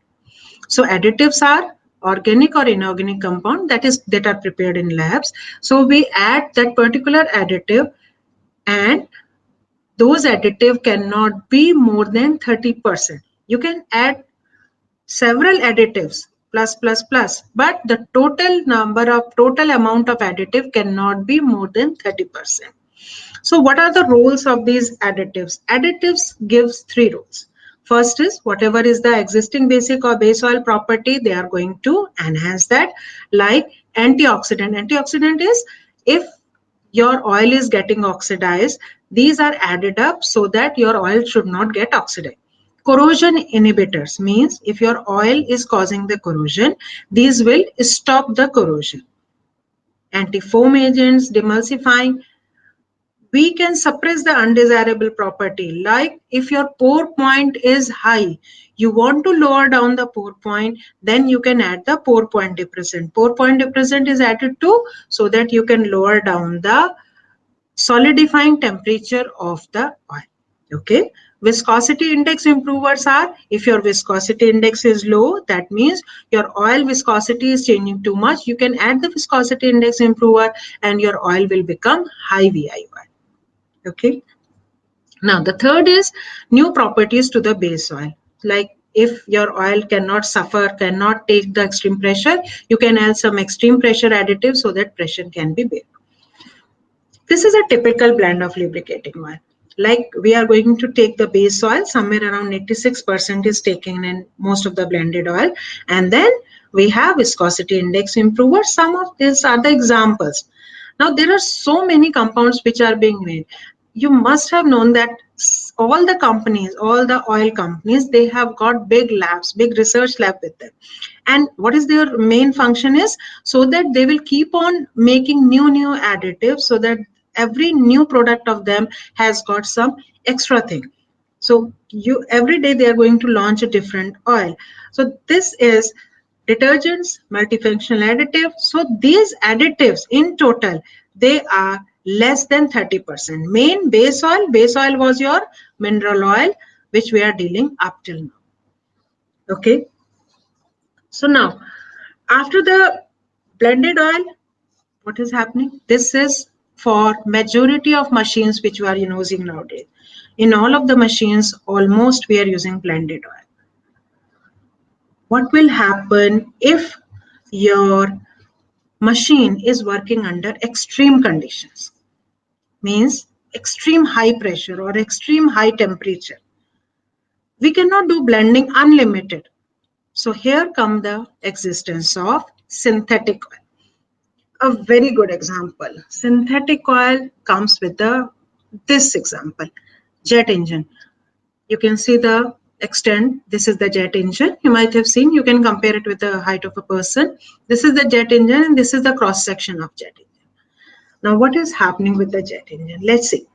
So additives are organic or inorganic compound that are prepared in labs. So we add that particular additive, and those additive cannot be more than 30%. You can add several additives plus, but the total amount of additive cannot be more than 30%. So what are the roles of these additives? Additives gives three roles. First is whatever is the existing basic or base oil property, they are going to enhance that, like antioxidant. Antioxidant is if your oil is getting oxidized, these are added up so that your oil should not get oxidized. Corrosion inhibitors means if your oil is causing the corrosion, these will stop the corrosion. Anti-foam agents, demulsifying, we can suppress the undesirable property. Like if your pour point is high, you want to lower down the pour point, then you can add the pour point depressant. Pour point depressant is added to so that you can lower down the solidifying temperature of the oil. Okay. Viscosity index improvers are, if your viscosity index is low, that means your oil viscosity is changing too much. You can add the viscosity index improver and your oil will become high VI oil. Okay. Now the third is new properties to the base oil. Like if your oil cannot suffer, cannot take the extreme pressure, you can add some extreme pressure additive so that pressure can be bear. This is a typical blend of lubricating oil. Like we are going to take the base oil, somewhere around 86% is taken in most of the blended oil. And then we have viscosity index improver. Some of these are the examples. Now there are so many compounds which are being made. You must have known that all the companies, all the oil companies, they have got big labs, big research lab with them. And what is their main function is so that they will keep on making new additives so that every new product of them has got some extra thing. So you every day they are going to launch a different oil. So this is detergents, multifunctional additive. So these additives in total, they are less than 30%. Main base oil was your mineral oil, which we are dealing up till now. Okay. So now, after the blended oil, what is happening? This is for majority of machines which we are using nowadays. In all of the machines, almost we are using blended oil. What will happen if your machine is working under extreme conditions? Means extreme high pressure or extreme high temperature. We cannot do blending unlimited. So here come the existence of synthetic oil. A very good example. Synthetic oil comes with this example, jet engine. You can see the extend. This is the jet engine. You might have seen, you can compare it with the height of a person. This is the jet engine and this is the cross section of jet engine. Now, what is happening with the jet engine? Let's see.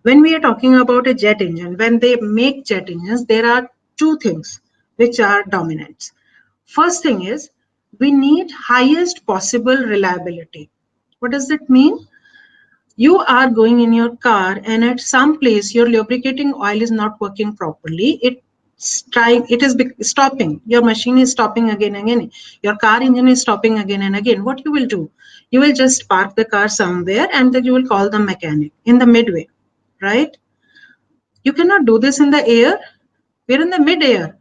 When we are talking about a jet engine, when they make jet engines, there are two things which are dominant. First thing is we need highest possible reliability. What does that mean? You are going in your car and at some place your lubricating oil is not working properly. It is stopping. Your machine is stopping again and again. Your car engine is stopping again and again. What you will do? You will just park the car somewhere and then you will call the mechanic in the midway, right? You cannot do this in the air. We're in the mid-air.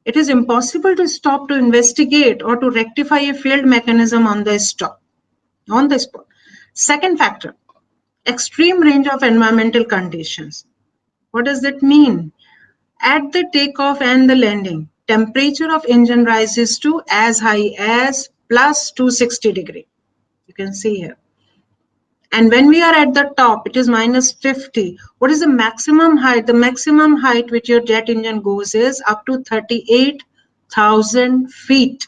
It is impossible to stop to investigate or to rectify a failed mechanism on the spot. Second factor, extreme range of environmental conditions. What does that mean? At the takeoff and the landing, temperature of engine rises to as high as plus 260 degree. You can see here. And when we are at the top, it is minus 50. What is the maximum height? The maximum height which your jet engine goes is up to 38,000 feet.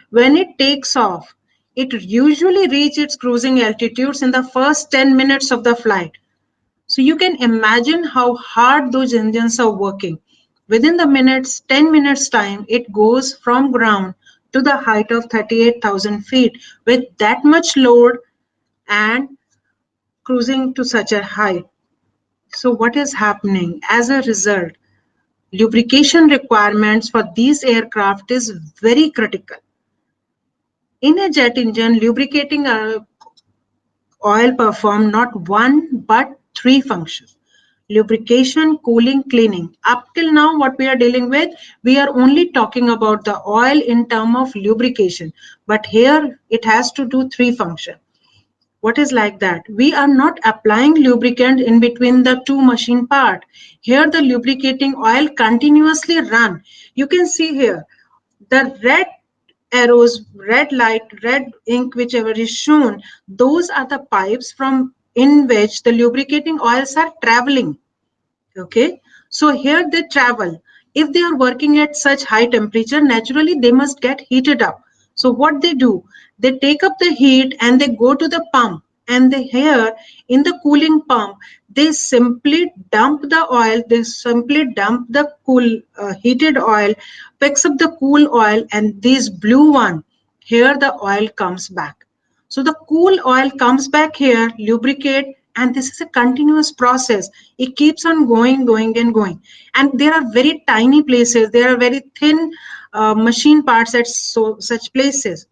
When it takes off, it usually reaches its cruising altitudes in the first 10 minutes of the flight. So you can imagine how hard those engines are working. Within the minutes, 10 minutes time, it goes from ground to the height of 38,000 feet with that much load and cruising to such a height. So what is happening? As a result, lubrication requirements for these aircraft is very critical. In a jet engine, lubricating oil perform not one but three functions: lubrication, cooling, cleaning. Up till now, what we are dealing with, we are only talking about the oil in terms of lubrication. But here it has to do three functions. What is like that? We are not applying lubricant in between the two machine part. Here the lubricating oil continuously run. You can see here the red arrows, red light, red ink, whichever is shown, those are the pipes from in which the lubricating oils are traveling. Okay, so here they travel. If they are working at such high temperature, naturally they must get heated up. So what they do, they take up the heat and they go to the pump, and they here in the cooling pump, they simply dump the oil, they simply dump the cool heated oil, picks up the cool oil, and this blue one, here the oil comes back. So the cool oil comes back here, lubricate, and this is a continuous process. It keeps on going and going. And there are very tiny places, there are very thin machine parts at such places.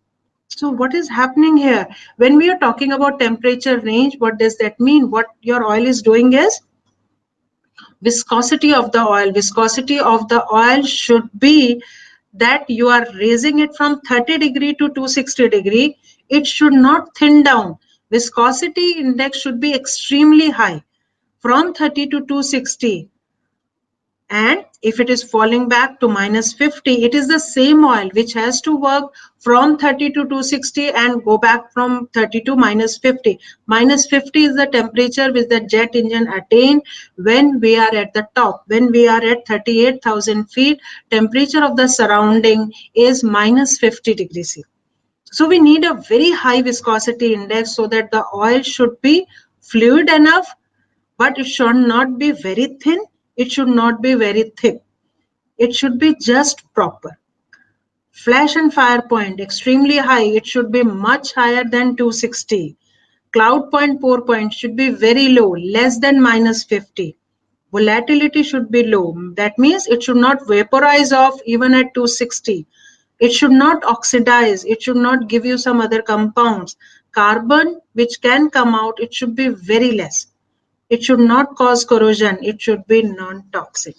So what is happening here? When we are talking about temperature range, what does that mean? What your oil is doing is viscosity of the oil. Viscosity of the oil should be that you are raising it from 30 degree to 260 degree. It should not thin down. Viscosity index should be extremely high from 30 to 260. And if it is falling back to minus 50, it is the same oil which has to work from 30 to 260 and go back from 30 to minus 50. Minus 50 is the temperature which the jet engine attain when we are at the top. When we are at 38,000 feet, temperature of the surrounding is minus 50 degrees C. So we need a very high viscosity index so that the oil should be fluid enough, but it should not be very thin. It should not be very thick. It should be just proper. Flash and fire point extremely high. It should be much higher than 260. Cloud point, pour point should be very low, less than minus 50. Volatility should be low. That means it should not vaporize off even at 260. It should not oxidize. It should not give you some other compounds. Carbon, which can come out, it should be very less. It should not cause corrosion. It should be non-toxic.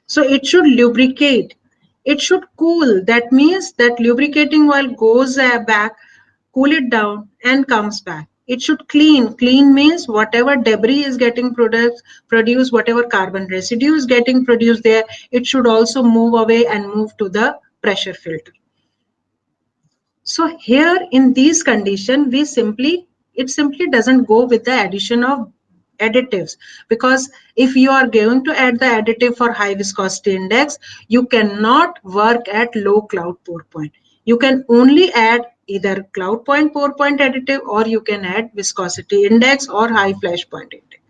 So it should lubricate. It should cool. That means that lubricating oil goes back, cool it down and comes back. It should clean. Clean means whatever debris is getting produced, whatever carbon residue is getting produced there, it should also move away and move to the pressure filter. So here in these conditions, it simply doesn't go with the addition of additives, because if you are going to add the additive for high viscosity index, you cannot work at low cloud pour point. You can only add either cloud point pour point additive, or you can add viscosity index or high flash point index.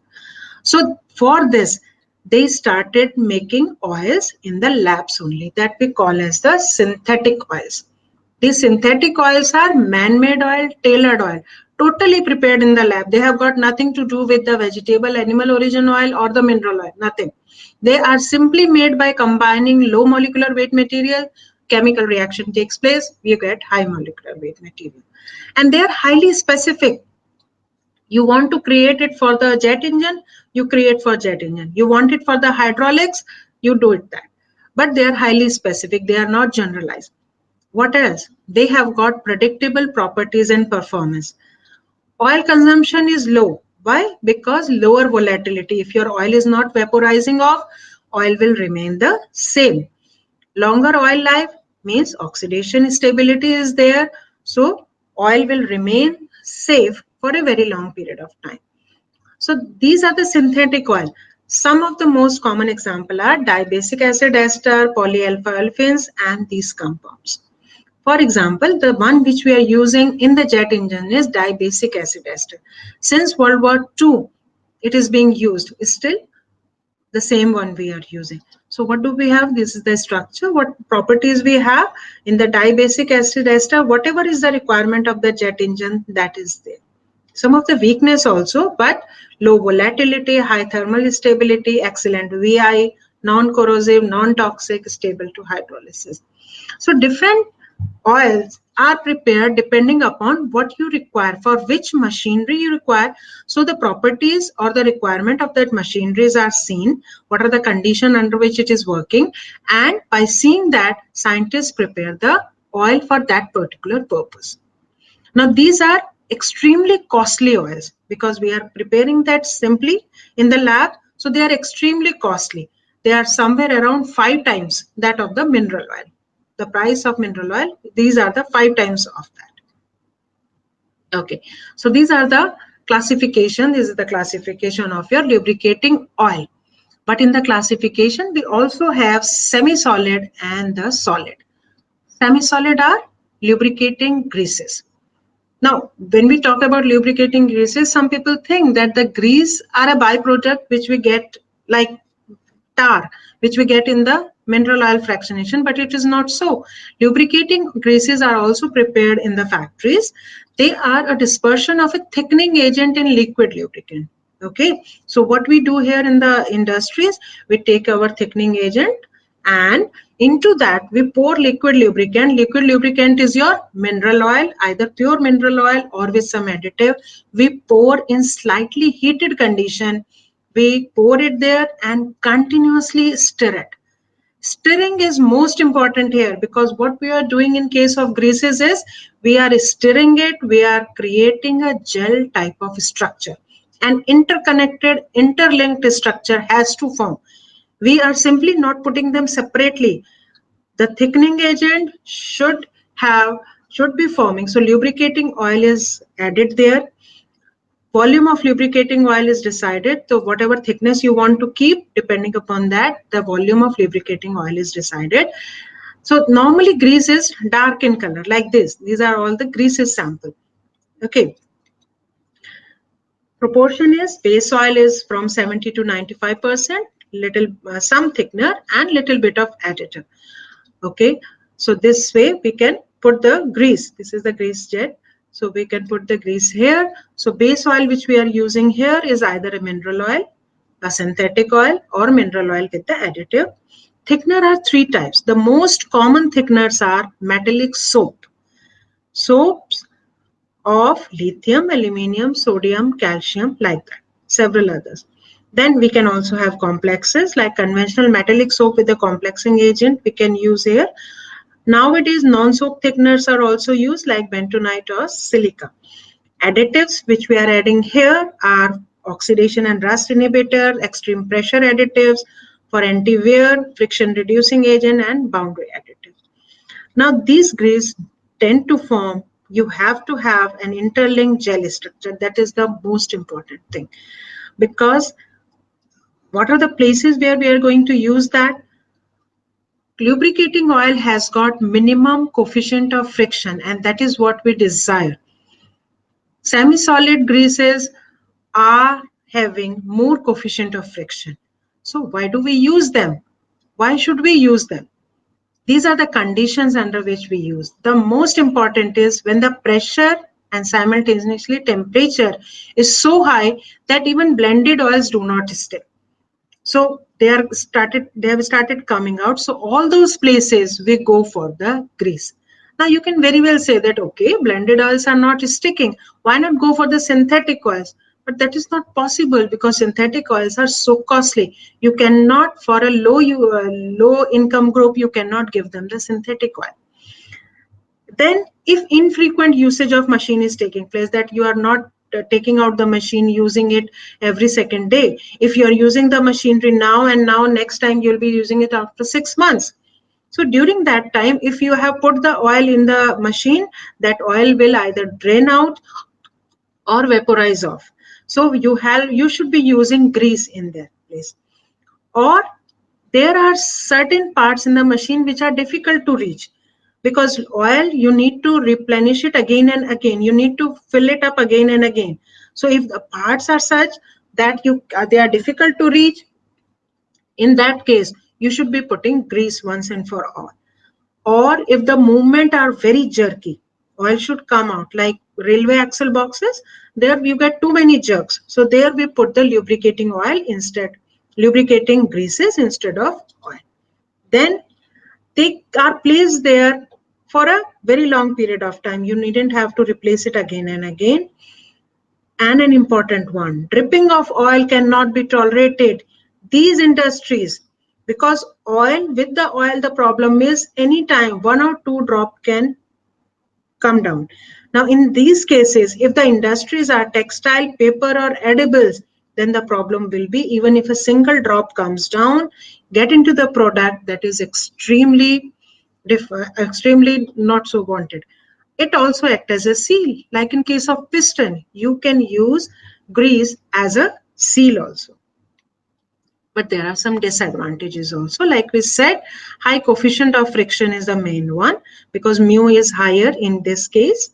So for this, they started making oils in the labs only, that we call as the synthetic oils. These synthetic oils are man-made oil, tailored oil, totally prepared in the lab. They have got nothing to do with the vegetable, animal origin oil or the mineral oil, nothing. They are simply made by combining low molecular weight material, chemical reaction takes place, you get high molecular weight material. And they are highly specific. You want to create it for the jet engine, you create for jet engine. You want it for the hydraulics, you do it that. But they are highly specific, they are not generalized. What else? They have got predictable properties and performance. Oil consumption is low. Why? Because lower volatility. If your oil is not vaporizing off, oil will remain the same. Longer oil life means oxidation stability is there. So oil will remain safe for a very long period of time. So these are the synthetic oil. Some of the most common example are dibasic acid ester, polyalpha olefins, and these compounds. For example, the one which we are using in the jet engine is dibasic acid ester. Since World War II, it is being used. Still, the same one we are using. So what do we have? This is the structure. What properties we have in the dibasic acid ester? Whatever is the requirement of the jet engine, that is there. Some of the weakness also, but low volatility, high thermal stability, excellent VI, non-corrosive, non-toxic, stable to hydrolysis. So different oils are prepared depending upon what you require, for which machinery you require. So the properties or the requirement of that machineries are seen, what are the conditions under which it is working, and by seeing that, scientists prepare the oil for that particular purpose. Now these are extremely costly oils because we are preparing that simply in the lab, so they are extremely costly. They are somewhere around 5 times that of the mineral oil. The price of mineral oil, these are the 5 times of that. Okay, so these are the classification. This is the classification of your lubricating oil. But in the classification, we also have semi-solid and the solid. Semi-solid are lubricating greases. Now, when we talk about lubricating greases, some people think that the grease are a byproduct which we get like tar, which we get in the mineral oil fractionation, but it is not so. Lubricating greases are also prepared in the factories. They are a dispersion of a thickening agent in liquid lubricant. Okay, so what we do here in the industries, we take our thickening agent and into that we pour liquid lubricant. Liquid lubricant is your mineral oil, either pure mineral oil or with some additive. We pour in slightly heated condition, we pour it there and continuously stir it. Stirring is most important here because what we are doing in case of greases is we are stirring it, we are creating a gel type of structure. An interconnected, interlinked structure has to form. We are simply not putting them separately. The thickening agent should be forming. So lubricating oil is added there. Volume of lubricating oil is decided. So whatever thickness you want to keep, depending upon that, the volume of lubricating oil is decided. So normally grease is dark in color like this. These are all the greases sample. Okay. Proportion is base oil is from 70 to 95%, little some thickener and little bit of additive. Okay, so this way we can put the grease. This is the grease jet. So we can put the grease here. So base oil which we are using here is either a mineral oil, a synthetic oil, or mineral oil with the additive. Thickener are 3 types. The most common thickeners are metallic soap. Soaps of lithium, aluminium, sodium, calcium, like that. Several others. Then we can also have complexes like conventional metallic soap with a complexing agent we can use here. Nowadays, non-soap thickeners are also used like bentonite or silica. Additives which we are adding here are oxidation and rust inhibitor, extreme pressure additives for anti-wear, friction reducing agent, and boundary additives. Now, these grease tend to form, you have to have an interlinked gel structure. That is the most important thing. Because what are the places where we are going to use that? Lubricating oil has got minimum coefficient of friction, and that is what we desire. Semi-solid greases are having more coefficient of friction. So why do we use them? Why should we use them? These are the conditions under which we use. The most important is when the pressure and simultaneously temperature is so high that even blended oils do not stick. So they have started coming out. So all those places we go for the grease. Now you can very well say that okay, blended oils are not sticking. Why not go for the synthetic oils? But that is not possible because synthetic oils are so costly. You cannot, for a low income group, you cannot give them the synthetic oil. Then if infrequent usage of machine is taking place, that you are not taking out the machine, using it every second day. If you are using the machinery now and now, next time you'll be using it after 6 months. So during that time, if you have put the oil in the machine, that oil will either drain out or vaporize off. So you should be using grease in that place. Or there are certain parts in the machine which are difficult to reach, because oil you need to replenish it again and again, you need to fill it up again and again. So if the parts are such that they are difficult to reach, in that case you should be putting grease once and for all. Or if the movement are very jerky, oil should come out, like railway axle boxes, there you get too many jerks, so there we put the lubricating oil instead, lubricating greases instead of oil. Then they are placed there for a very long period of time. You needn't have to replace it again and again. And an important one, dripping of oil cannot be tolerated. These industries, because with the oil, the problem is anytime 1 or 2 drop can come down. Now, in these cases, if the industries are textile, paper, or edibles, then the problem will be even if a single drop comes down, get into the product, that is extremely not so wanted. It also acts as a seal. Like in case of piston, you can use grease as a seal also. But there are some disadvantages also. Like we said, high coefficient of friction is the main one because mu is higher in this case.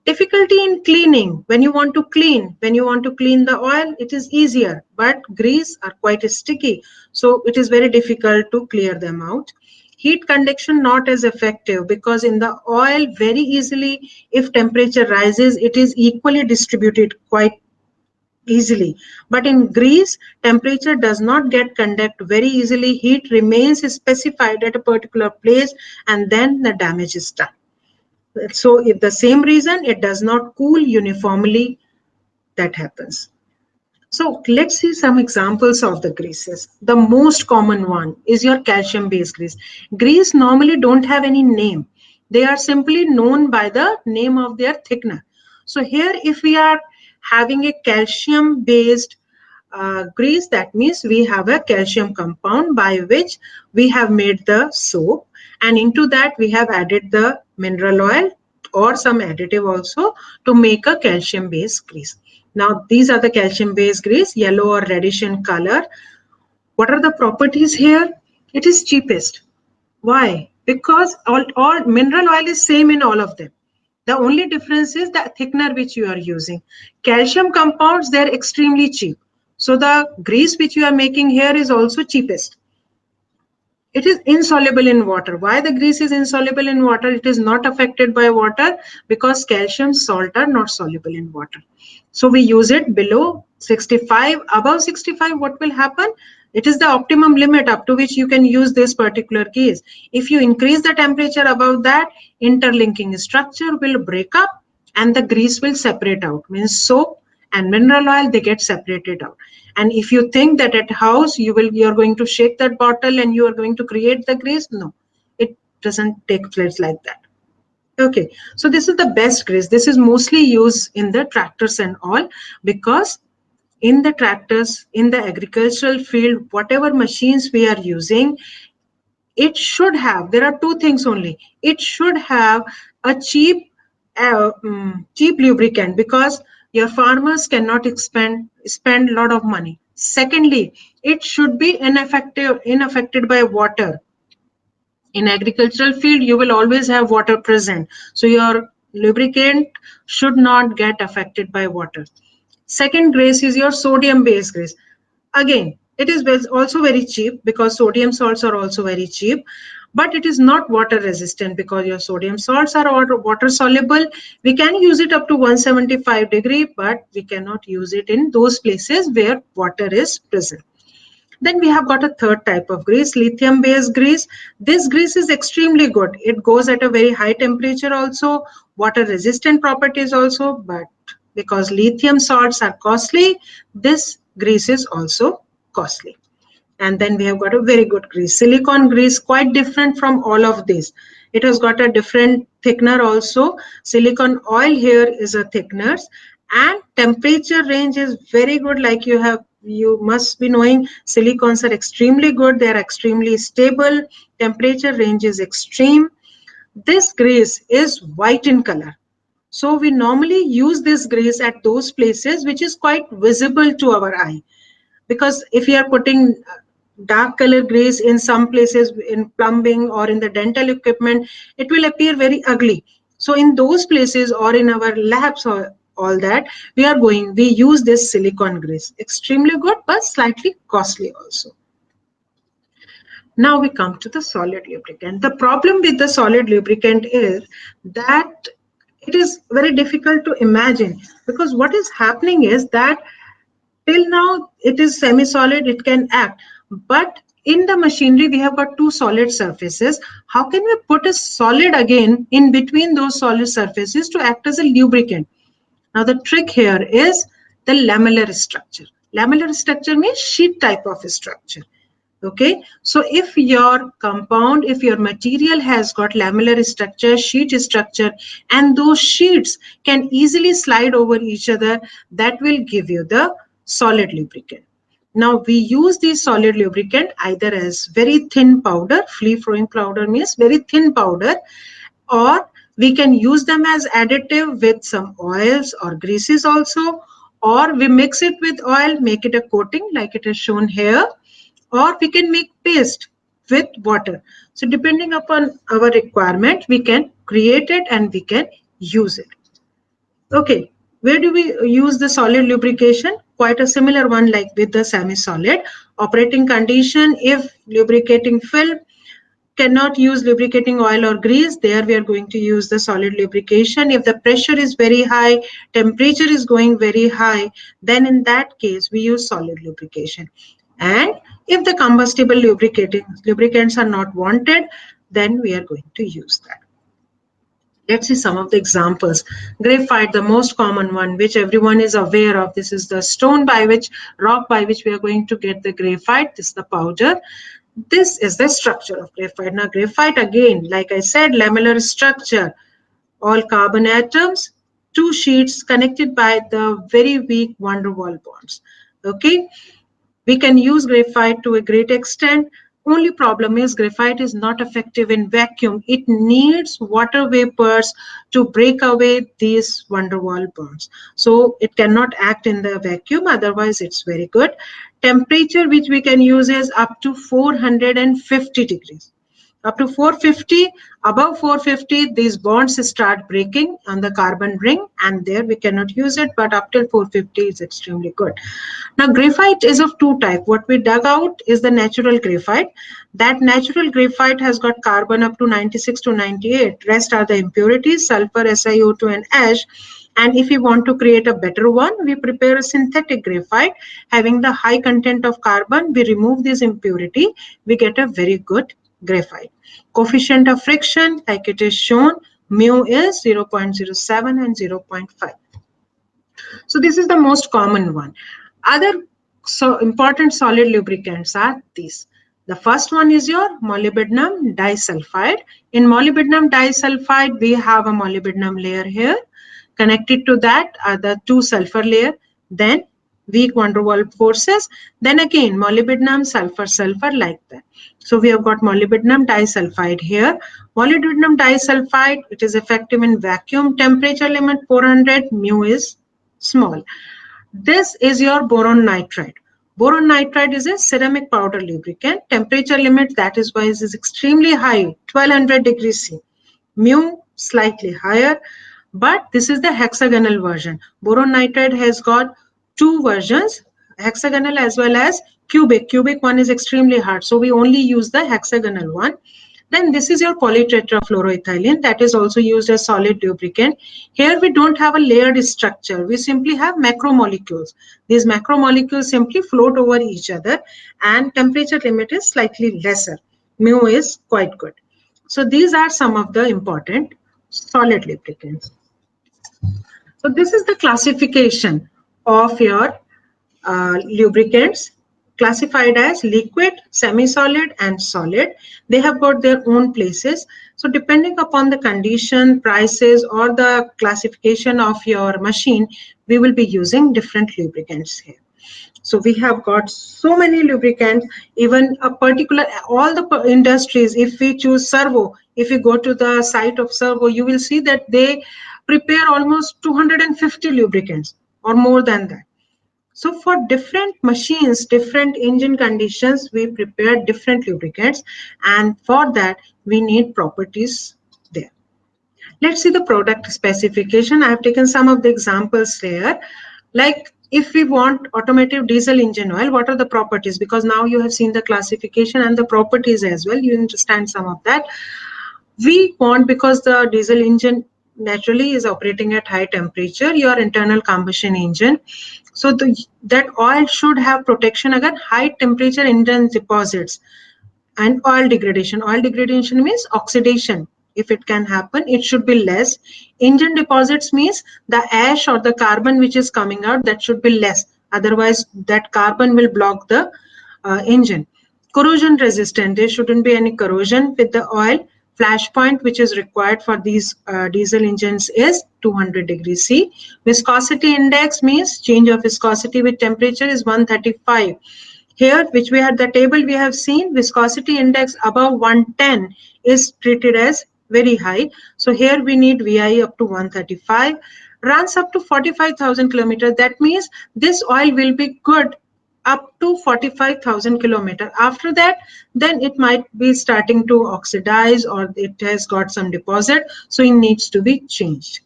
Difficulty in cleaning. When you want to clean the oil, it is easier, but grease are quite sticky, so it is very difficult to clear them out. Heat conduction not as effective because in the oil very easily, if temperature rises, it is equally distributed quite easily. But in grease, temperature does not get conduct very easily. Heat remains specified at a particular place and then the damage is done. So if the same reason it does not cool uniformly, that happens. So let's see some examples of the greases. The most common one is your calcium based grease. Grease normally don't have any name. They are simply known by the name of their thickener. So here if we are having a calcium based grease, that means we have a calcium compound by which we have made the soap, and into that we have added the mineral oil or some additive also to make a calcium based grease. Now these are the calcium based grease, yellow or reddish in color. What are the properties here? It is cheapest. Why? Because all mineral oil is same in all of them. The only difference is the thickener which you are using. Calcium compounds, they are extremely cheap. So the grease which you are making here is also cheapest. It is insoluble in water. Why the grease is insoluble in water? It is not affected by water because calcium salt are not soluble in water. So we use it below 65. Above 65, what will happen? It is the optimum limit up to which you can use this particular grease. If you increase the temperature above that, interlinking structure will break up and the grease will separate out. Means soap and mineral oil, they get separated out. And if you think that at house you're going to shake that bottle and you are going to create the grease, no, it doesn't take place like that. Okay, so this is the best grease. This is mostly used in the tractors and all, because in the tractors, in the agricultural field, whatever machines we are using, it should have, there are two things only. It should have a cheap lubricant, because Your farmers cannot spend a lot of money. Secondly, it should be unaffected by water. In agricultural field, you will always have water present. So your lubricant should not get affected by water. Second grease is your sodium based grease. Again, it is also very cheap because sodium salts are also very cheap, but it is not water resistant because your sodium salts are water soluble. We can use it up to 175 degree, but we cannot use it in those places where water is present. Then we have got a third type of grease, lithium based grease. This grease is extremely good. It goes at a very high temperature also, water resistant properties also, but because lithium salts are costly, this grease is also costly. And then we have got a very good grease. Silicone grease, quite different from all of these. It has got a different thickener also. Silicone oil here is a thickener, and temperature range is very good. Like you must be knowing, silicones are extremely good. They are extremely stable. Temperature range is extreme. This grease is white in color. So we normally use this grease at those places which is quite visible to our eye, because if you are putting dark color grease in some places in plumbing or in the dental equipment, it will appear very ugly. So in those places or in our labs or all that, we use this silicone grease, extremely good but slightly costly also. Now we come to the solid lubricant. The problem with the solid lubricant is that it is very difficult to imagine, because what is happening is that till now it is semi-solid, it can act, but in the machinery we have got two solid surfaces. How can we put a solid again in between those solid surfaces to act as a lubricant? Now the trick here is the lamellar structure. Lamellar structure means sheet type of structure. Okay, so if your compound, if your material has got lamellar structure, sheet structure, and those sheets can easily slide over each other, that will give you the solid lubricant. Now we use the solid lubricant either as very thin powder, free flowing powder means very thin powder, or we can use them as additive with some oils or greases also, or we mix it with oil, make it a coating like it is shown here, or we can make paste with water. So depending upon our requirement, we can create it and we can use it. Okay, where do we use the solid lubrication? Quite a similar one like with the semi-solid. Operating condition, if lubricating film cannot use lubricating oil or grease, there we are going to use the solid lubrication. If the pressure is very high, temperature is going very high, then in that case we use solid lubrication. And if the combustible lubricants are not wanted, then we are going to use that. Let's see some of the examples. Graphite, the most common one, which everyone is aware of. This is the rock by which we are going to get the graphite. This is the powder. This is the structure of graphite. Now, graphite, again, like I said, lamellar structure. All carbon atoms, two sheets connected by the very weak van der Waals bonds. Okay, we can use graphite to a great extent. Only problem is graphite is not effective in vacuum. It needs water vapors to break away these van der Waals bonds. So it cannot act in the vacuum, otherwise it's very good. Temperature which we can use is up to 450 degrees. Up to 450, above 450, these bonds start breaking on the carbon ring, and there we cannot use it, but up till 450 is extremely good. Now, graphite is of two types. What we dug out is the natural graphite. That natural graphite has got carbon up to 96 to 98. Rest are the impurities, sulfur, SiO2, and ash. And if we want to create a better one, we prepare a synthetic graphite having the high content of carbon. We remove this impurity, we get a very good graphite. Coefficient of friction, like it is shown, mu is 0.07 and 0.5. So this is the most common one. Other important solid lubricants are these. The first one is your molybdenum disulfide. In molybdenum disulfide, we have a molybdenum layer here. Connected to that are the two sulfur layer. Then weak van der Waals forces. Then again molybdenum, sulfur, sulfur, like that. So we have got molybdenum disulfide here. Molybdenum disulfide, it is effective in vacuum. Temperature limit 400, mu is small. This is your boron nitride. Boron nitride is a ceramic powder lubricant. Temperature limit that is why is extremely high, 1200 degrees C. Mu slightly higher, but this is the hexagonal version. Boron nitride has got two versions, hexagonal as well as cubic. Cubic one is extremely hard, so we only use the hexagonal one. Then this is your polytetrafluoroethylene that is also used as solid lubricant. Here we don't have a layered structure. We simply have macromolecules. These macromolecules simply float over each other and temperature limit is slightly lesser. Mu is quite good. So these are some of the important solid lubricants. So this is the classification of your lubricants classified as liquid, semi-solid and solid. They have got their own places. So depending upon the condition, prices or the classification of your machine, we will be using different lubricants here. So we have got so many lubricants, even a particular, all the industries, if we choose servo, if you go to the site of servo, you will see that they prepare almost 250 lubricants or more than that. So for different machines, different engine conditions, we prepare different lubricants, and for that we need properties there. Let's see the product specification. I have taken some of the examples here. Like if we want automotive diesel engine oil, what are the properties? Because now you have seen the classification and the properties as well. You understand some of that. We want, because the diesel engine naturally is operating at high temperature, your internal combustion engine. So that oil should have protection against high temperature engine deposits and oil degradation. Oil degradation means oxidation. If it can happen, it should be less. Engine deposits means the ash or the carbon which is coming out, that should be less. Otherwise, that carbon will block the engine. Corrosion resistant, there shouldn't be any corrosion with the oil. Flash point which is required for these diesel engines is 200 degrees C. Viscosity index means change of viscosity with temperature is 135. Here, which we had the table we have seen, viscosity index above 110 is treated as very high. So here we need VI up to 135. Runs up to 45,000 kilometers. That means this oil will be good up to 45,000 kilometers. After that, then it might be starting to oxidize or it has got some deposit. So it needs to be changed.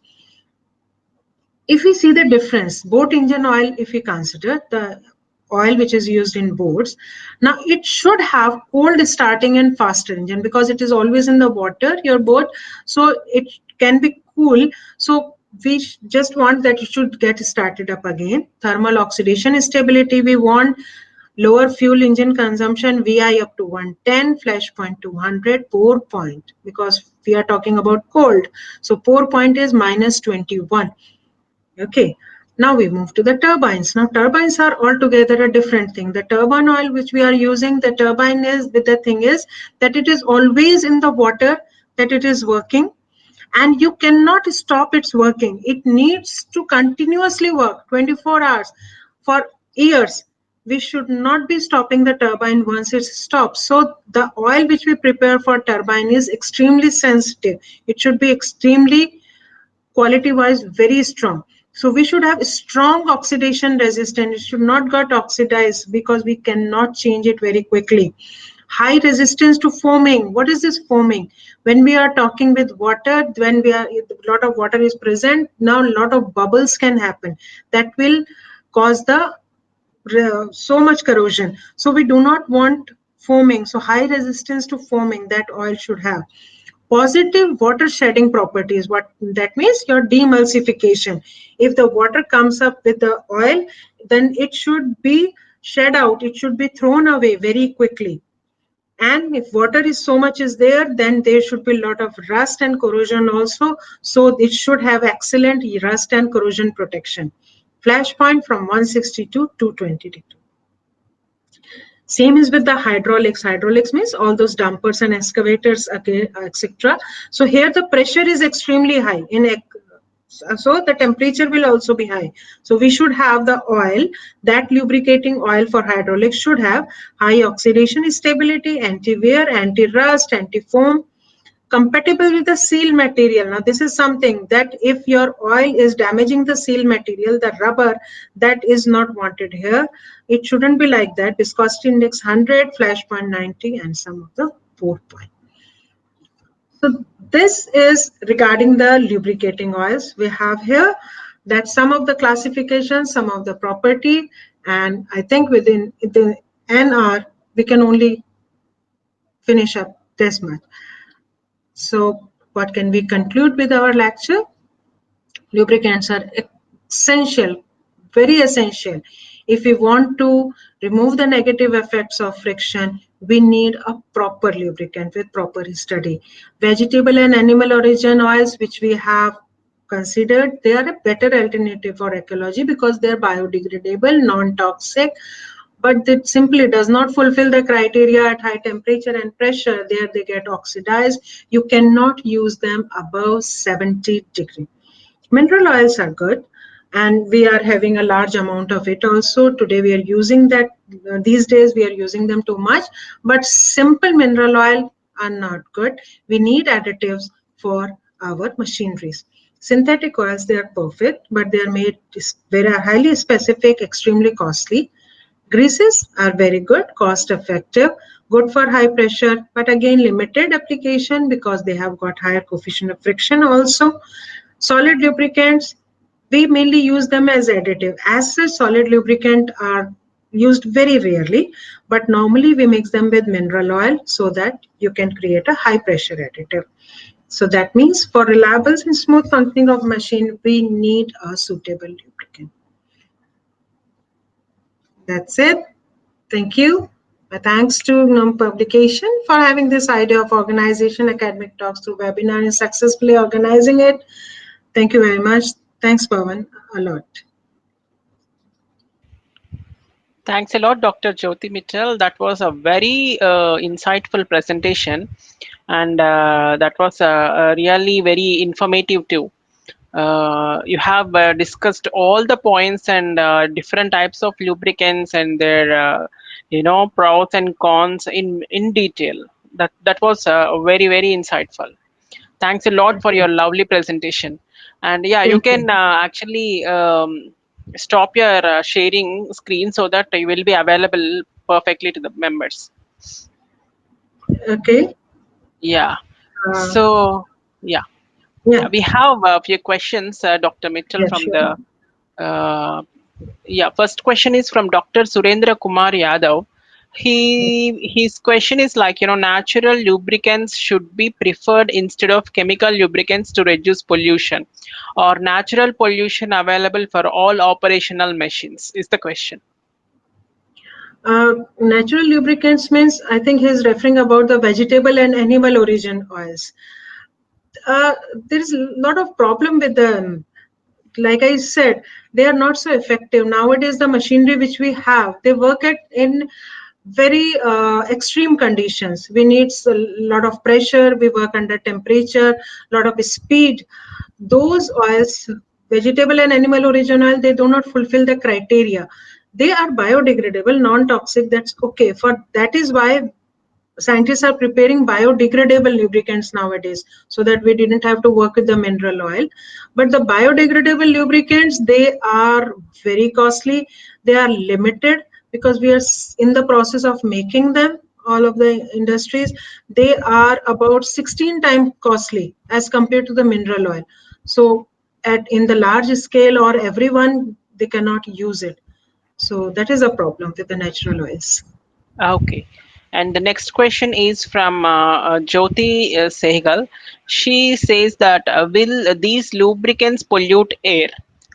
If we see the difference, boat engine oil, if we consider the oil which is used in boats, now it should have cold starting and faster engine because it is always in the water, your boat, so it can be cool. So we just want that it should get started up again. Thermal oxidation stability, we want lower fuel engine consumption, VI up to 110, flash point 200, pour point, because we are talking about cold. So pour point is minus 21. Okay, now we move to the turbines. Now turbines are altogether a different thing. The turbine oil which we are using, the turbine is, the thing is that it is always in the water, that it is working, and you cannot stop its working. It needs to continuously work 24 hours for years. We should not be stopping the turbine once it stops. So the oil which we prepare for turbine is extremely sensitive. It should be extremely quality wise very strong. So we should have strong oxidation resistance. It should not get oxidized because we cannot change it very quickly. High resistance to foaming. What is this foaming? When we are talking with water, when we are, a lot of water is present, now a lot of bubbles can happen. That will cause the so much corrosion. So we do not want foaming. So high resistance to foaming, that oil should have. Positive water shedding properties. What that means, your demulsification. If the water comes up with the oil, then it should be shed out. It should be thrown away very quickly. And if water is so much is there, then there should be a lot of rust and corrosion also. So it should have excellent rust and corrosion protection. Flash point from 160 to 220 degrees. Same is with the hydraulics. Hydraulics means all those dumpers and excavators, etc. So here the pressure is extremely high. So the temperature will also be high. So we should have the oil, that lubricating oil for hydraulics should have high oxidation stability, anti-wear, anti-rust, anti-foam. compatible with the seal material. Now, this is something that if your oil is damaging the seal material, the rubber, that is not wanted here. It shouldn't be like that. Viscosity index 100, flash point 90, and some of the 4 point. So this is regarding the lubricating oils. We have here that some of the classifications, some of the property, and I think within the NR, we can only finish up this much. So what can we conclude with our lecture? Lubricants are essential, very essential. If we want to remove the negative effects of friction, we need a proper lubricant with proper study. Vegetable and animal origin oils, which we have considered, they are a better alternative for ecology because they are biodegradable, non-toxic, but it simply does not fulfill the criteria at high temperature and pressure. There they get oxidized. You cannot use them above 70 degrees. Mineral oils are good, and we are having a large amount of it also. Today we are using that, these days we are using them too much, but simple mineral oil are not good. We need additives for our machineries. Synthetic oils, they are perfect, but they are made very highly specific, extremely costly. Greases are very good, cost effective, good for high pressure, but again limited application because they have got higher coefficient of friction also. Solid lubricants, we mainly use them as additive. As such, solid lubricant are used very rarely, but normally we mix them with mineral oil so that you can create a high pressure additive. So that means for reliable and smooth functioning of machine, we need a suitable lubricant. That's it. Thank you. Thanks to GNOME Publication for having this idea of organization academic talks through webinar and successfully organizing it. Thank you very much. Thanks, Pawan, a lot. Thanks a lot, Dr. Jyoti Mittal. That was a very insightful presentation, and that was really very informative too. You have discussed all the points and different types of lubricants and their pros and cons in detail. That was very insightful. Thanks a lot for Okay. your lovely presentation. And yeah, you Thank you. can actually stop your sharing screen so that you will be available perfectly to the members. Okay. Yeah. Uh, So yeah, yeah. we have a few questions, Dr. Mitchell, Yeah. from Sure. the yeah. First question is from Dr. Surendra Kumar Yadav. His question is like, natural lubricants should be preferred instead of chemical lubricants to reduce pollution, or natural pollution available for all operational machines is the question. Natural lubricants means I think he's referring about the vegetable and animal origin oils. There is a lot of problem with them. Like I said, they are not so effective nowadays. The machinery which we have, they work at in very extreme conditions. We need a lot of pressure. We work under temperature, a lot of speed. Those oils, vegetable and animal origin oil, they do not fulfill the criteria. They are biodegradable, non-toxic. That's okay. For that is why scientists are preparing biodegradable lubricants nowadays so that we didn't have to work with the mineral oil. But the biodegradable lubricants, they are very costly. They are limited because we are in the process of making them. All of the industries, they are about 16 times costly as compared to the mineral oil. So at in the large scale or everyone, they cannot use it. So that is a problem with the natural oils. Okay. And the next question is from Jyoti Sehgal. She says that will these lubricants pollute air?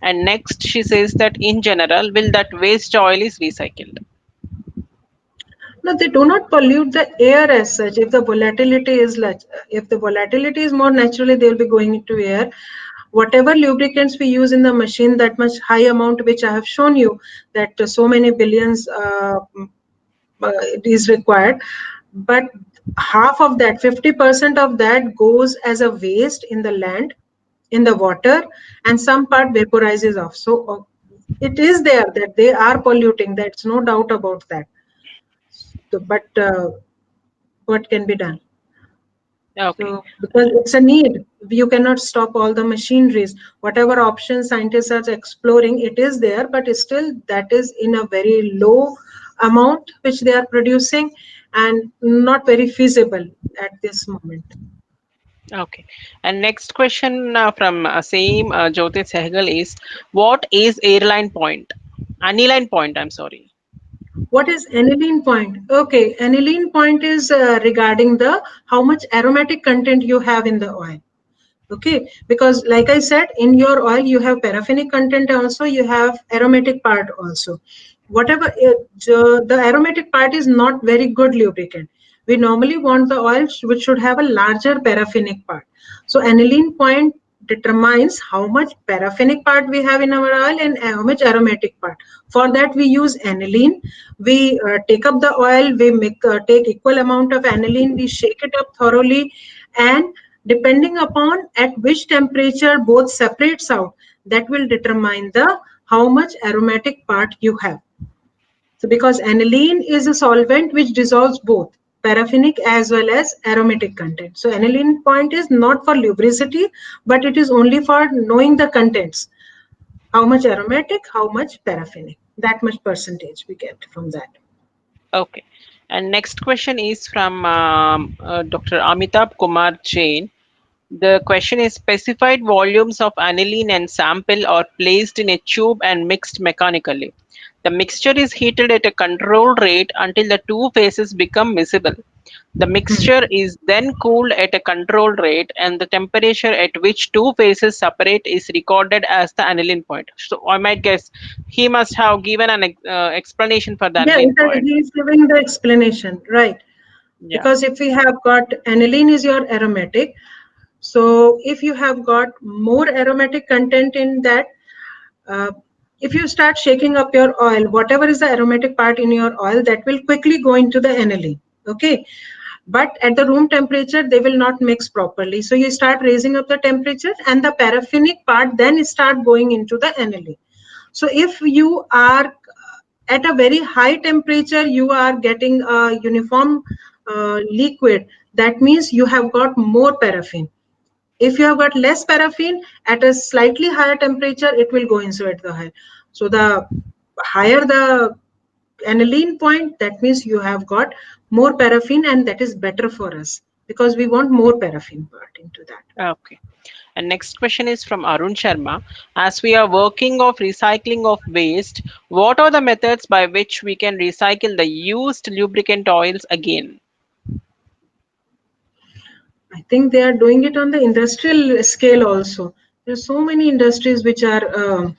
And next she says that in general, will that waste oil is recycled? No, they do not pollute the air as such. If the volatility is less, if the volatility is more naturally, they'll be going into air. Whatever lubricants we use in the machine, that much high amount which I have shown you, that so many billions it is required. But half of that, 50% of that goes as a waste in the land, in the water, and some part vaporizes off. So it is there that they are polluting. That's no doubt about that. So, but what can be done? Okay. So, because it's a need, you cannot stop all the machineries. Whatever options scientists are exploring, it is there, but still that is in a very low amount which they are producing and not very feasible at this moment. Okay. And next question from same Jyoti Sehgal is, what is airline point? Aniline point, I'm sorry. What is aniline point? Okay, aniline point is regarding the how much aromatic content you have in the oil. Okay, because like I said, in your oil you have paraffinic content also, you have aromatic part also. Whatever the aromatic part is not very good lubricant. We normally want the oil which should have a larger paraffinic part. So aniline point determines how much paraffinic part we have in our oil and how much aromatic part. For that we use aniline. We take up the oil, we take equal amount of aniline, we shake it up thoroughly, and depending upon at which temperature both separates out, that will determine the how much aromatic part you have. So because aniline is a solvent which dissolves both paraffinic as well as aromatic content. So aniline point is not for lubricity, but it is only for knowing the contents. How much aromatic, how much paraffinic. That much percentage we get from that. Okay. And next question is from Dr. Amitabh Kumar Jain. The question is, specified volumes of aniline and sample are placed in a tube and mixed mechanically. The mixture is heated at a controlled rate until the two phases become miscible. The Hmm. mixture is then cooled at a controlled rate, and the temperature at which two phases separate is recorded as the aniline point. So I might guess he must have given an explanation for the Yeah, aniline point. he is giving the explanation, right? Yeah. Because if we have got aniline is your aromatic, so if you have got more aromatic content in that, uh, if you start shaking up your oil, whatever is the aromatic part in your oil, that will quickly go into the aniline. Okay. But at the room temperature, they will not mix properly. So you start raising up the temperature and the paraffinic part then start going into the aniline. So if you are at a very high temperature, you are getting a uniform liquid. That means you have got more paraffin. If you have got less paraffin at a slightly higher temperature, it will go inside the oil. So the higher the aniline point, that means you have got more paraffin, and that is better for us because we want more paraffin part into that. Okay. And next question is from Arun Sharma. As we are working of recycling of waste, what are the methods by which we can recycle the used lubricant oils again? I think they are doing it on the industrial scale also. There are so many industries which are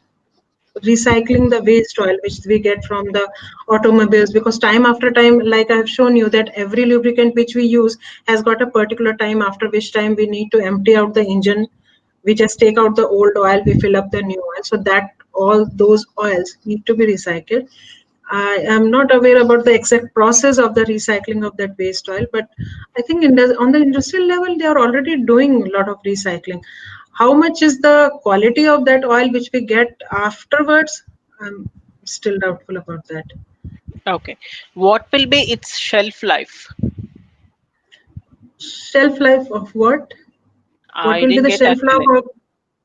recycling the waste oil which we get from the automobiles, because time after time, like I've shown you, that every lubricant which we use has got a particular time after which time we need to empty out the engine. We just take out the old oil, we fill up the new oil, so that all those oils need to be recycled. I am not aware about the exact process of the recycling of that waste oil, but I think on the industrial level, they are already doing a lot of recycling. How much is the quality of that oil which we get afterwards? I'm still doubtful about that. Okay. What will be its shelf life? Shelf life of what? What I will be didn't the get shelf life actually. of?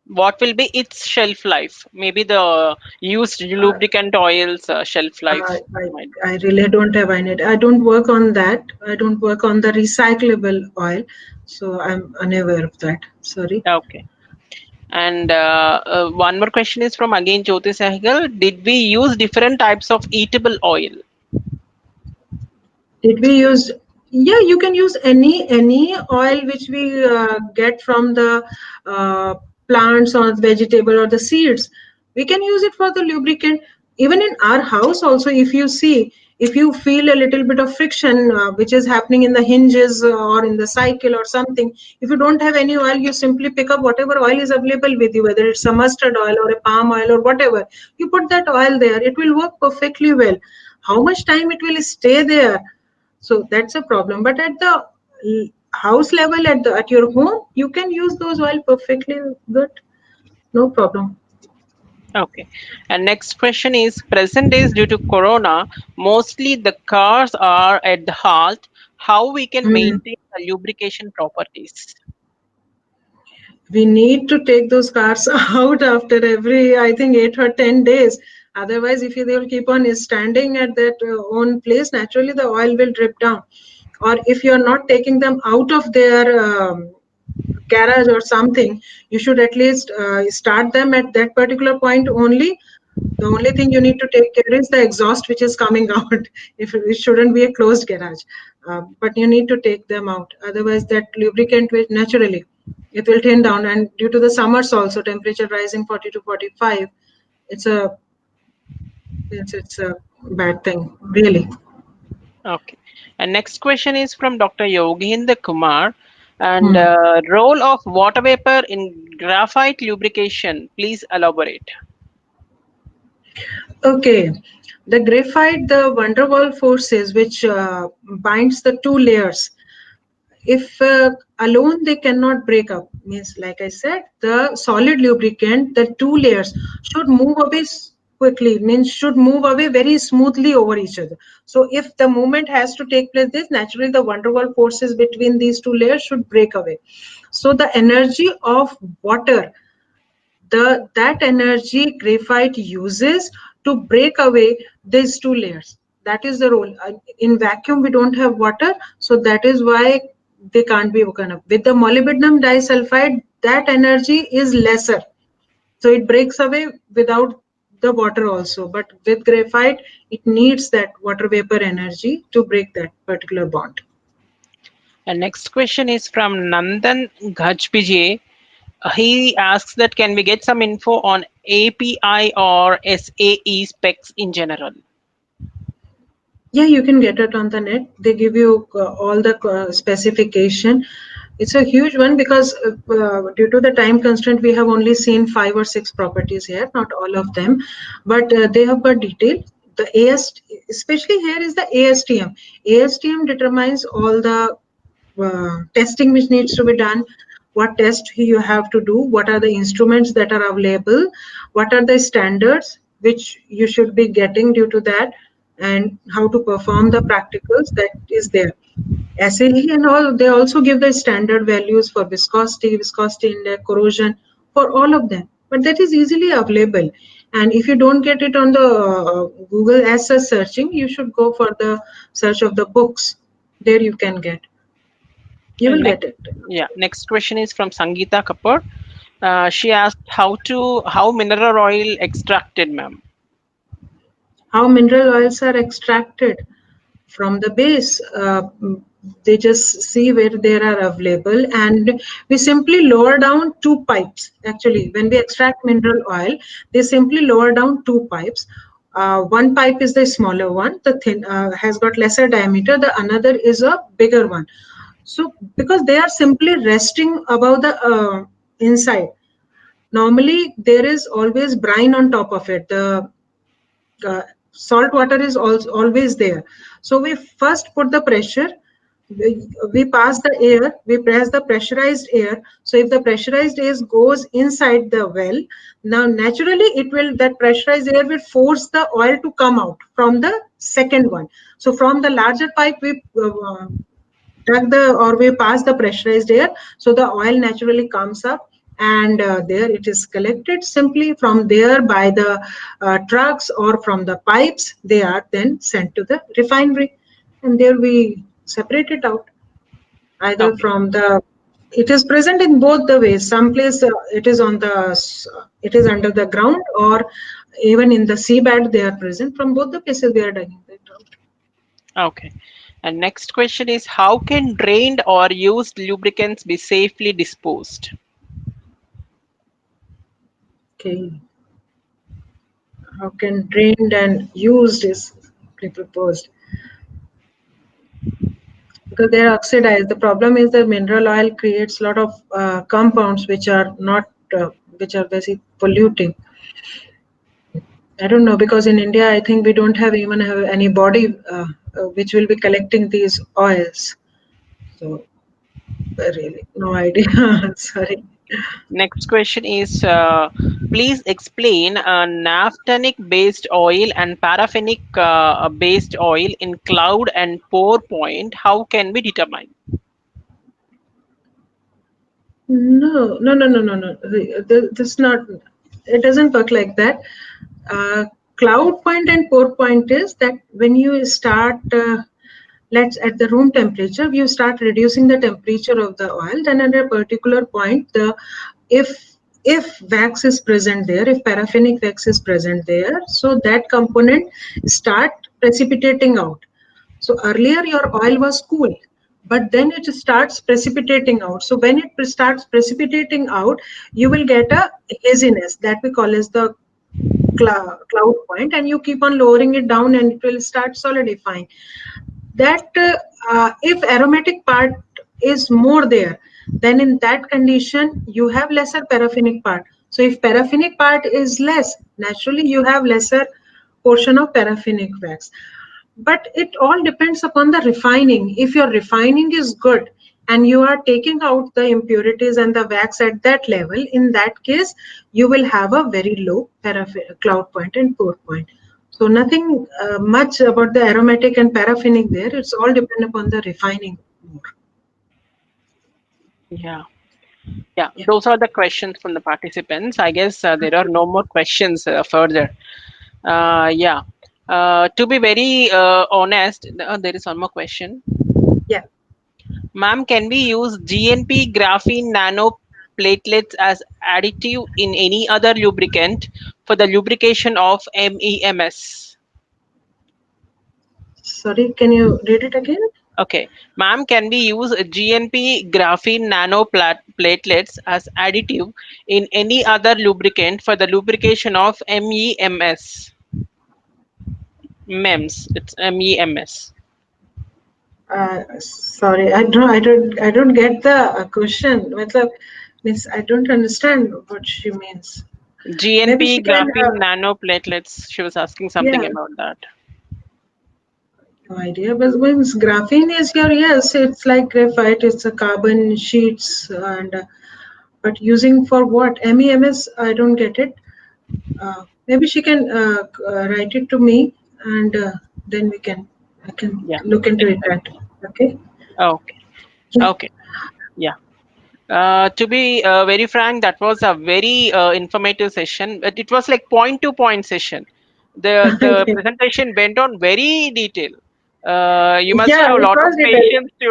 What will be its shelf life? Maybe the used Uh, lubricant oils shelf I, life I, might. I really don't have any. I don't work on that. I don't work on the recyclable oil, so I'm unaware of that. Sorry. Okay. And one more question is from again Jyoti Sahgal. Did we use different types of eatable oil? Did we use? Yeah, you can use any oil which we get from the uh, plants or vegetable or the seeds. We can use it for the lubricant. Even in our house, also, if you see, if you feel a little bit of friction which is happening in the hinges or in the cycle or something, if you don't have any oil, you simply pick up whatever oil is available with you, whether it's a mustard oil or a palm oil or whatever. You put that oil there, it will work perfectly well. How much time it will stay there, so that's a problem. But at the house level, at your home, you can use those oil perfectly good, no problem. Okay. And next question is, present days due to corona, mostly the cars are at the halt. How we can Hmm. maintain the lubrication properties? We need to take those cars out after every, I think, 8 or 10 days. Otherwise, if they'll keep on standing at that own place, naturally the oil will drip down. Or if you're not taking them out of their garage or something, you should at least start them at that particular point only. The only thing you need to take care is the exhaust which is coming out. If it shouldn't be a closed garage, but you need to take them out. Otherwise, that lubricant will naturally it will thin down. And due to the summers also, temperature rising 40 to 45, it's a it's a bad thing really. Okay. And next question is from Dr. Yogendra Kumar. And Hmm. role of water vapor in graphite lubrication. Please elaborate. Okay, the graphite, the van der Waal forces which binds the two layers, if alone they cannot break up, means like I said, the solid lubricant, the two layers should move away quickly, means should move away very smoothly over each other. So if the movement has to take place, this naturally the van der Waal forces between these two layers should break away. So the energy of water, the that energy graphite uses to break away these two layers. That is the role. In vacuum we don't have water, so that is why they can't be broken up. With the molybdenum disulfide, that energy is lesser, so it breaks away without the water also. But with graphite, it needs that water vapor energy to break that particular bond. And next question is from Nandan Ghajpije. He asks that can we get some info on API or SAE specs in general? Yeah, you can get it on the net. They give you all the specification. It's a huge one because due to the time constraint, we have only seen 5 or 6 properties here, not all of them, but they have got detail. The AST, especially here is the ASTM. ASTM determines all the testing which needs to be done, what test you have to do, what are the instruments that are available, what are the standards which you should be getting due to that, and how to perform the practicals that is there. SAE and all, they also give the standard values for viscosity, viscosity index, corrosion, for all of them. But that is easily available. And if you don't get it on the Google as such searching, you should go for the search of the books. There you can get. You And will next, get it. yeah, next question is from Sangeeta Kapoor. She asked how mineral oil extracted, ma'am. How mineral oils are extracted from the base. They just see where they are available, and we simply lower down 2 pipes. Actually, when we extract mineral oil, they simply lower down 2 pipes. One pipe is the smaller one, the thin has got lesser diameter. The another is a bigger one. So because they are simply resting above the inside, normally there is always brine on top of it. The uh, salt water is also always there. So we first put the pressure, we pass the air, we press the pressurized air. So if the pressurized air goes inside the well, now naturally it will, that pressurized air will force the oil to come out from the second one. So from the larger pipe we drag the, or we pass the pressurized air, so the oil naturally comes up, and there it is collected simply from there by the trucks or from the pipes. They are then sent to the refinery, and there we separate it out, either Okay. from the, it is present in both the ways. Some place it is on the it is under the ground, or even in the seabed they are present. From both the places we are digging that out. Okay. And next question is how can drained or used lubricants be safely disposed? Okay, how can drained and used is proposed, because they are oxidized. The problem is that mineral oil creates a lot of compounds which are not which are basically polluting. I don't know, because in India I think we don't have even have any body which will be collecting these oils. So really no idea. Sorry. Next question is, please explain naphthenic based oil and paraffinic based oil in cloud and pour point. How can we determine? No, no, no, no, no, no. This not. It doesn't work like that. Uh, Cloud point and pour point is that when you start, let's at the room temperature, you start reducing the temperature of the oil. Then at a particular point, the if if wax is present there, if paraffinic wax is present there, so that component start precipitating out. So earlier your oil was cool, but then it starts precipitating out. So when it starts precipitating out, you will get a haziness that we call as the cloud point, and you keep on lowering it down and it will start solidifying. That if aromatic part is more there, then in that condition you have lesser paraffinic part. So if paraffinic part is less, naturally you have lesser portion of paraffinic wax. But it all depends upon the refining. If your refining is good and you are taking out the impurities and the wax at that level, in that case you will have a very low cloud point and pour point. So nothing much about the aromatic and paraffinic there. It's all depend upon the refining more. Yeah. Yeah, Yeah. those are the questions from the participants. I guess there are no more questions further. Yeah. To be very honest, there is one more question. Yeah. Ma'am, can we use GNP graphene nanoplatelets as additive in any other lubricant for the lubrication of MEMS? Sorry, can you read it again? Okay, ma'am, can we use GNP graphene nanoplatelets as additive in any other lubricant for the lubrication of MEMS? MEMS, it's MEMS. Sorry, I don't get the question. Matlab, means I don't understand what she means. Maybe GNP she can, graphene nanoplatelets. She was asking something yeah, about that. no idea. But means graphene is here, yes, it's like graphite, it's a carbon sheets, and but using for what? MEMS, I don't get it. Maybe she can write it to me, and then I can Yeah, look into it. That exactly. okay? Okay, Yeah. okay. Yeah. To be very frank, that was a very informative session. But it was like point to point session. The Okay. presentation went on very detail. You must Yeah, have a it lot of was detailed. patience to.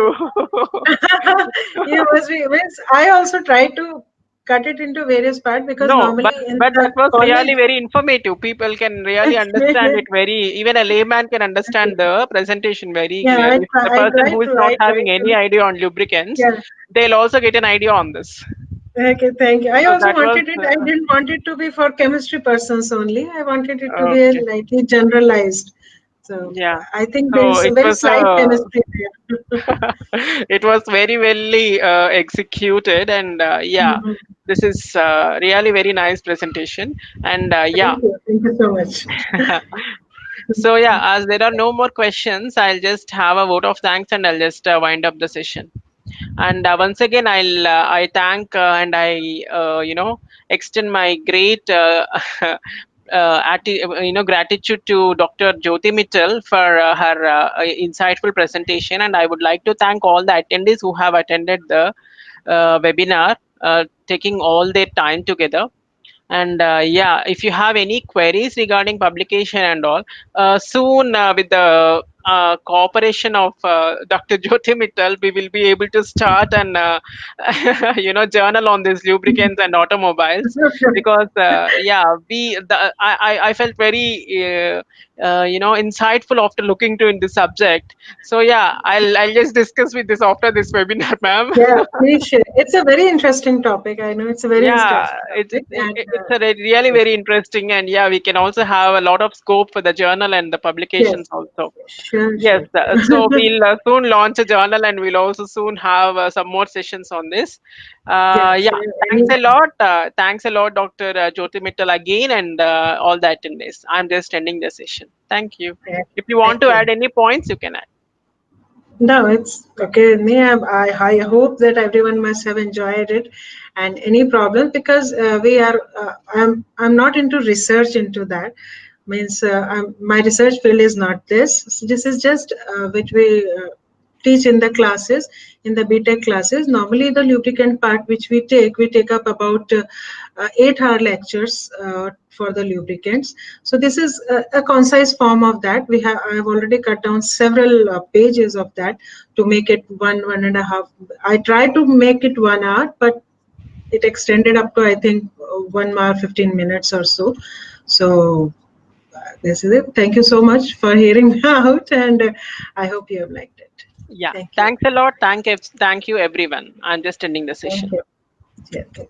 You must be. Means I also try to cut it into various parts because No, normally in but the that was really college. very informative. People can really understand it very. Even a layman can understand the presentation very Yeah, clearly. The I person try who is to. not I try having any to. idea on lubricants, Yeah. they'll also get an idea on this. Okay, thank you. I So also that was wanted it. I didn't want it to be for chemistry persons only. I wanted it to be okay. lightly generalized. So Yeah. I think there So is a it very was slight chemistry there. it was very well executed, and yeah, Mhm. this is really very nice presentation, and yeah. Thank you. Thank you so much. So yeah, as there are no more questions, I'll just have a vote of thanks and I'll just wind up the session. And once again, I thank and I extend my great gratitude to Dr. Jyoti Mittal for her insightful presentation, and I would like to thank all the attendees who have attended the webinar, taking all their time together. And yeah, if you have any queries regarding publication and all, soon with the cooperation of Dr. Jyoti Mittal, we will be able to start and journal on these lubricants and automobiles, because yeah, I felt very insightful after looking to in this subject. So yeah, I'll just discuss with this after this webinar, ma'am. Yeah, please share. It's a very interesting topic. I know it's a very Yeah, interesting it's topic, and it's a really yes, very interesting, and yeah, we can also have a lot of scope for the journal and the yes, publications also. sure, Yes, sure. so we'll soon launch a journal, and we'll also soon have some more sessions on this. Yeah, Yeah, sure. thanks a Anytime. lot. Thanks a lot, Dr. Jyoti Mittal again, and all the attendees. I'm just ending the session. Thank you. Yeah, If you want thank to you. add any points, you can add. No, it's okay with me. I hope that everyone must have enjoyed it. and any problem, because we are I'm not into research into that. Means my research field is not this. So this is just which we teach in the classes, in the BTech classes. Normally the lubricant part which we take up about 8-hour lectures for the lubricants. So this is a concise form of that. I have already cut down several pages of that to make it one and a half. I tried to make it 1 hour, but it extended up to, I think, 1 hour 15 minutes or so. So this is it. Thank you so much for hearing me out, and I hope you have liked it. Yeah. Thank you. Thanks a lot. Thank you, everyone. I'm just ending the Thank session. you. Yeah.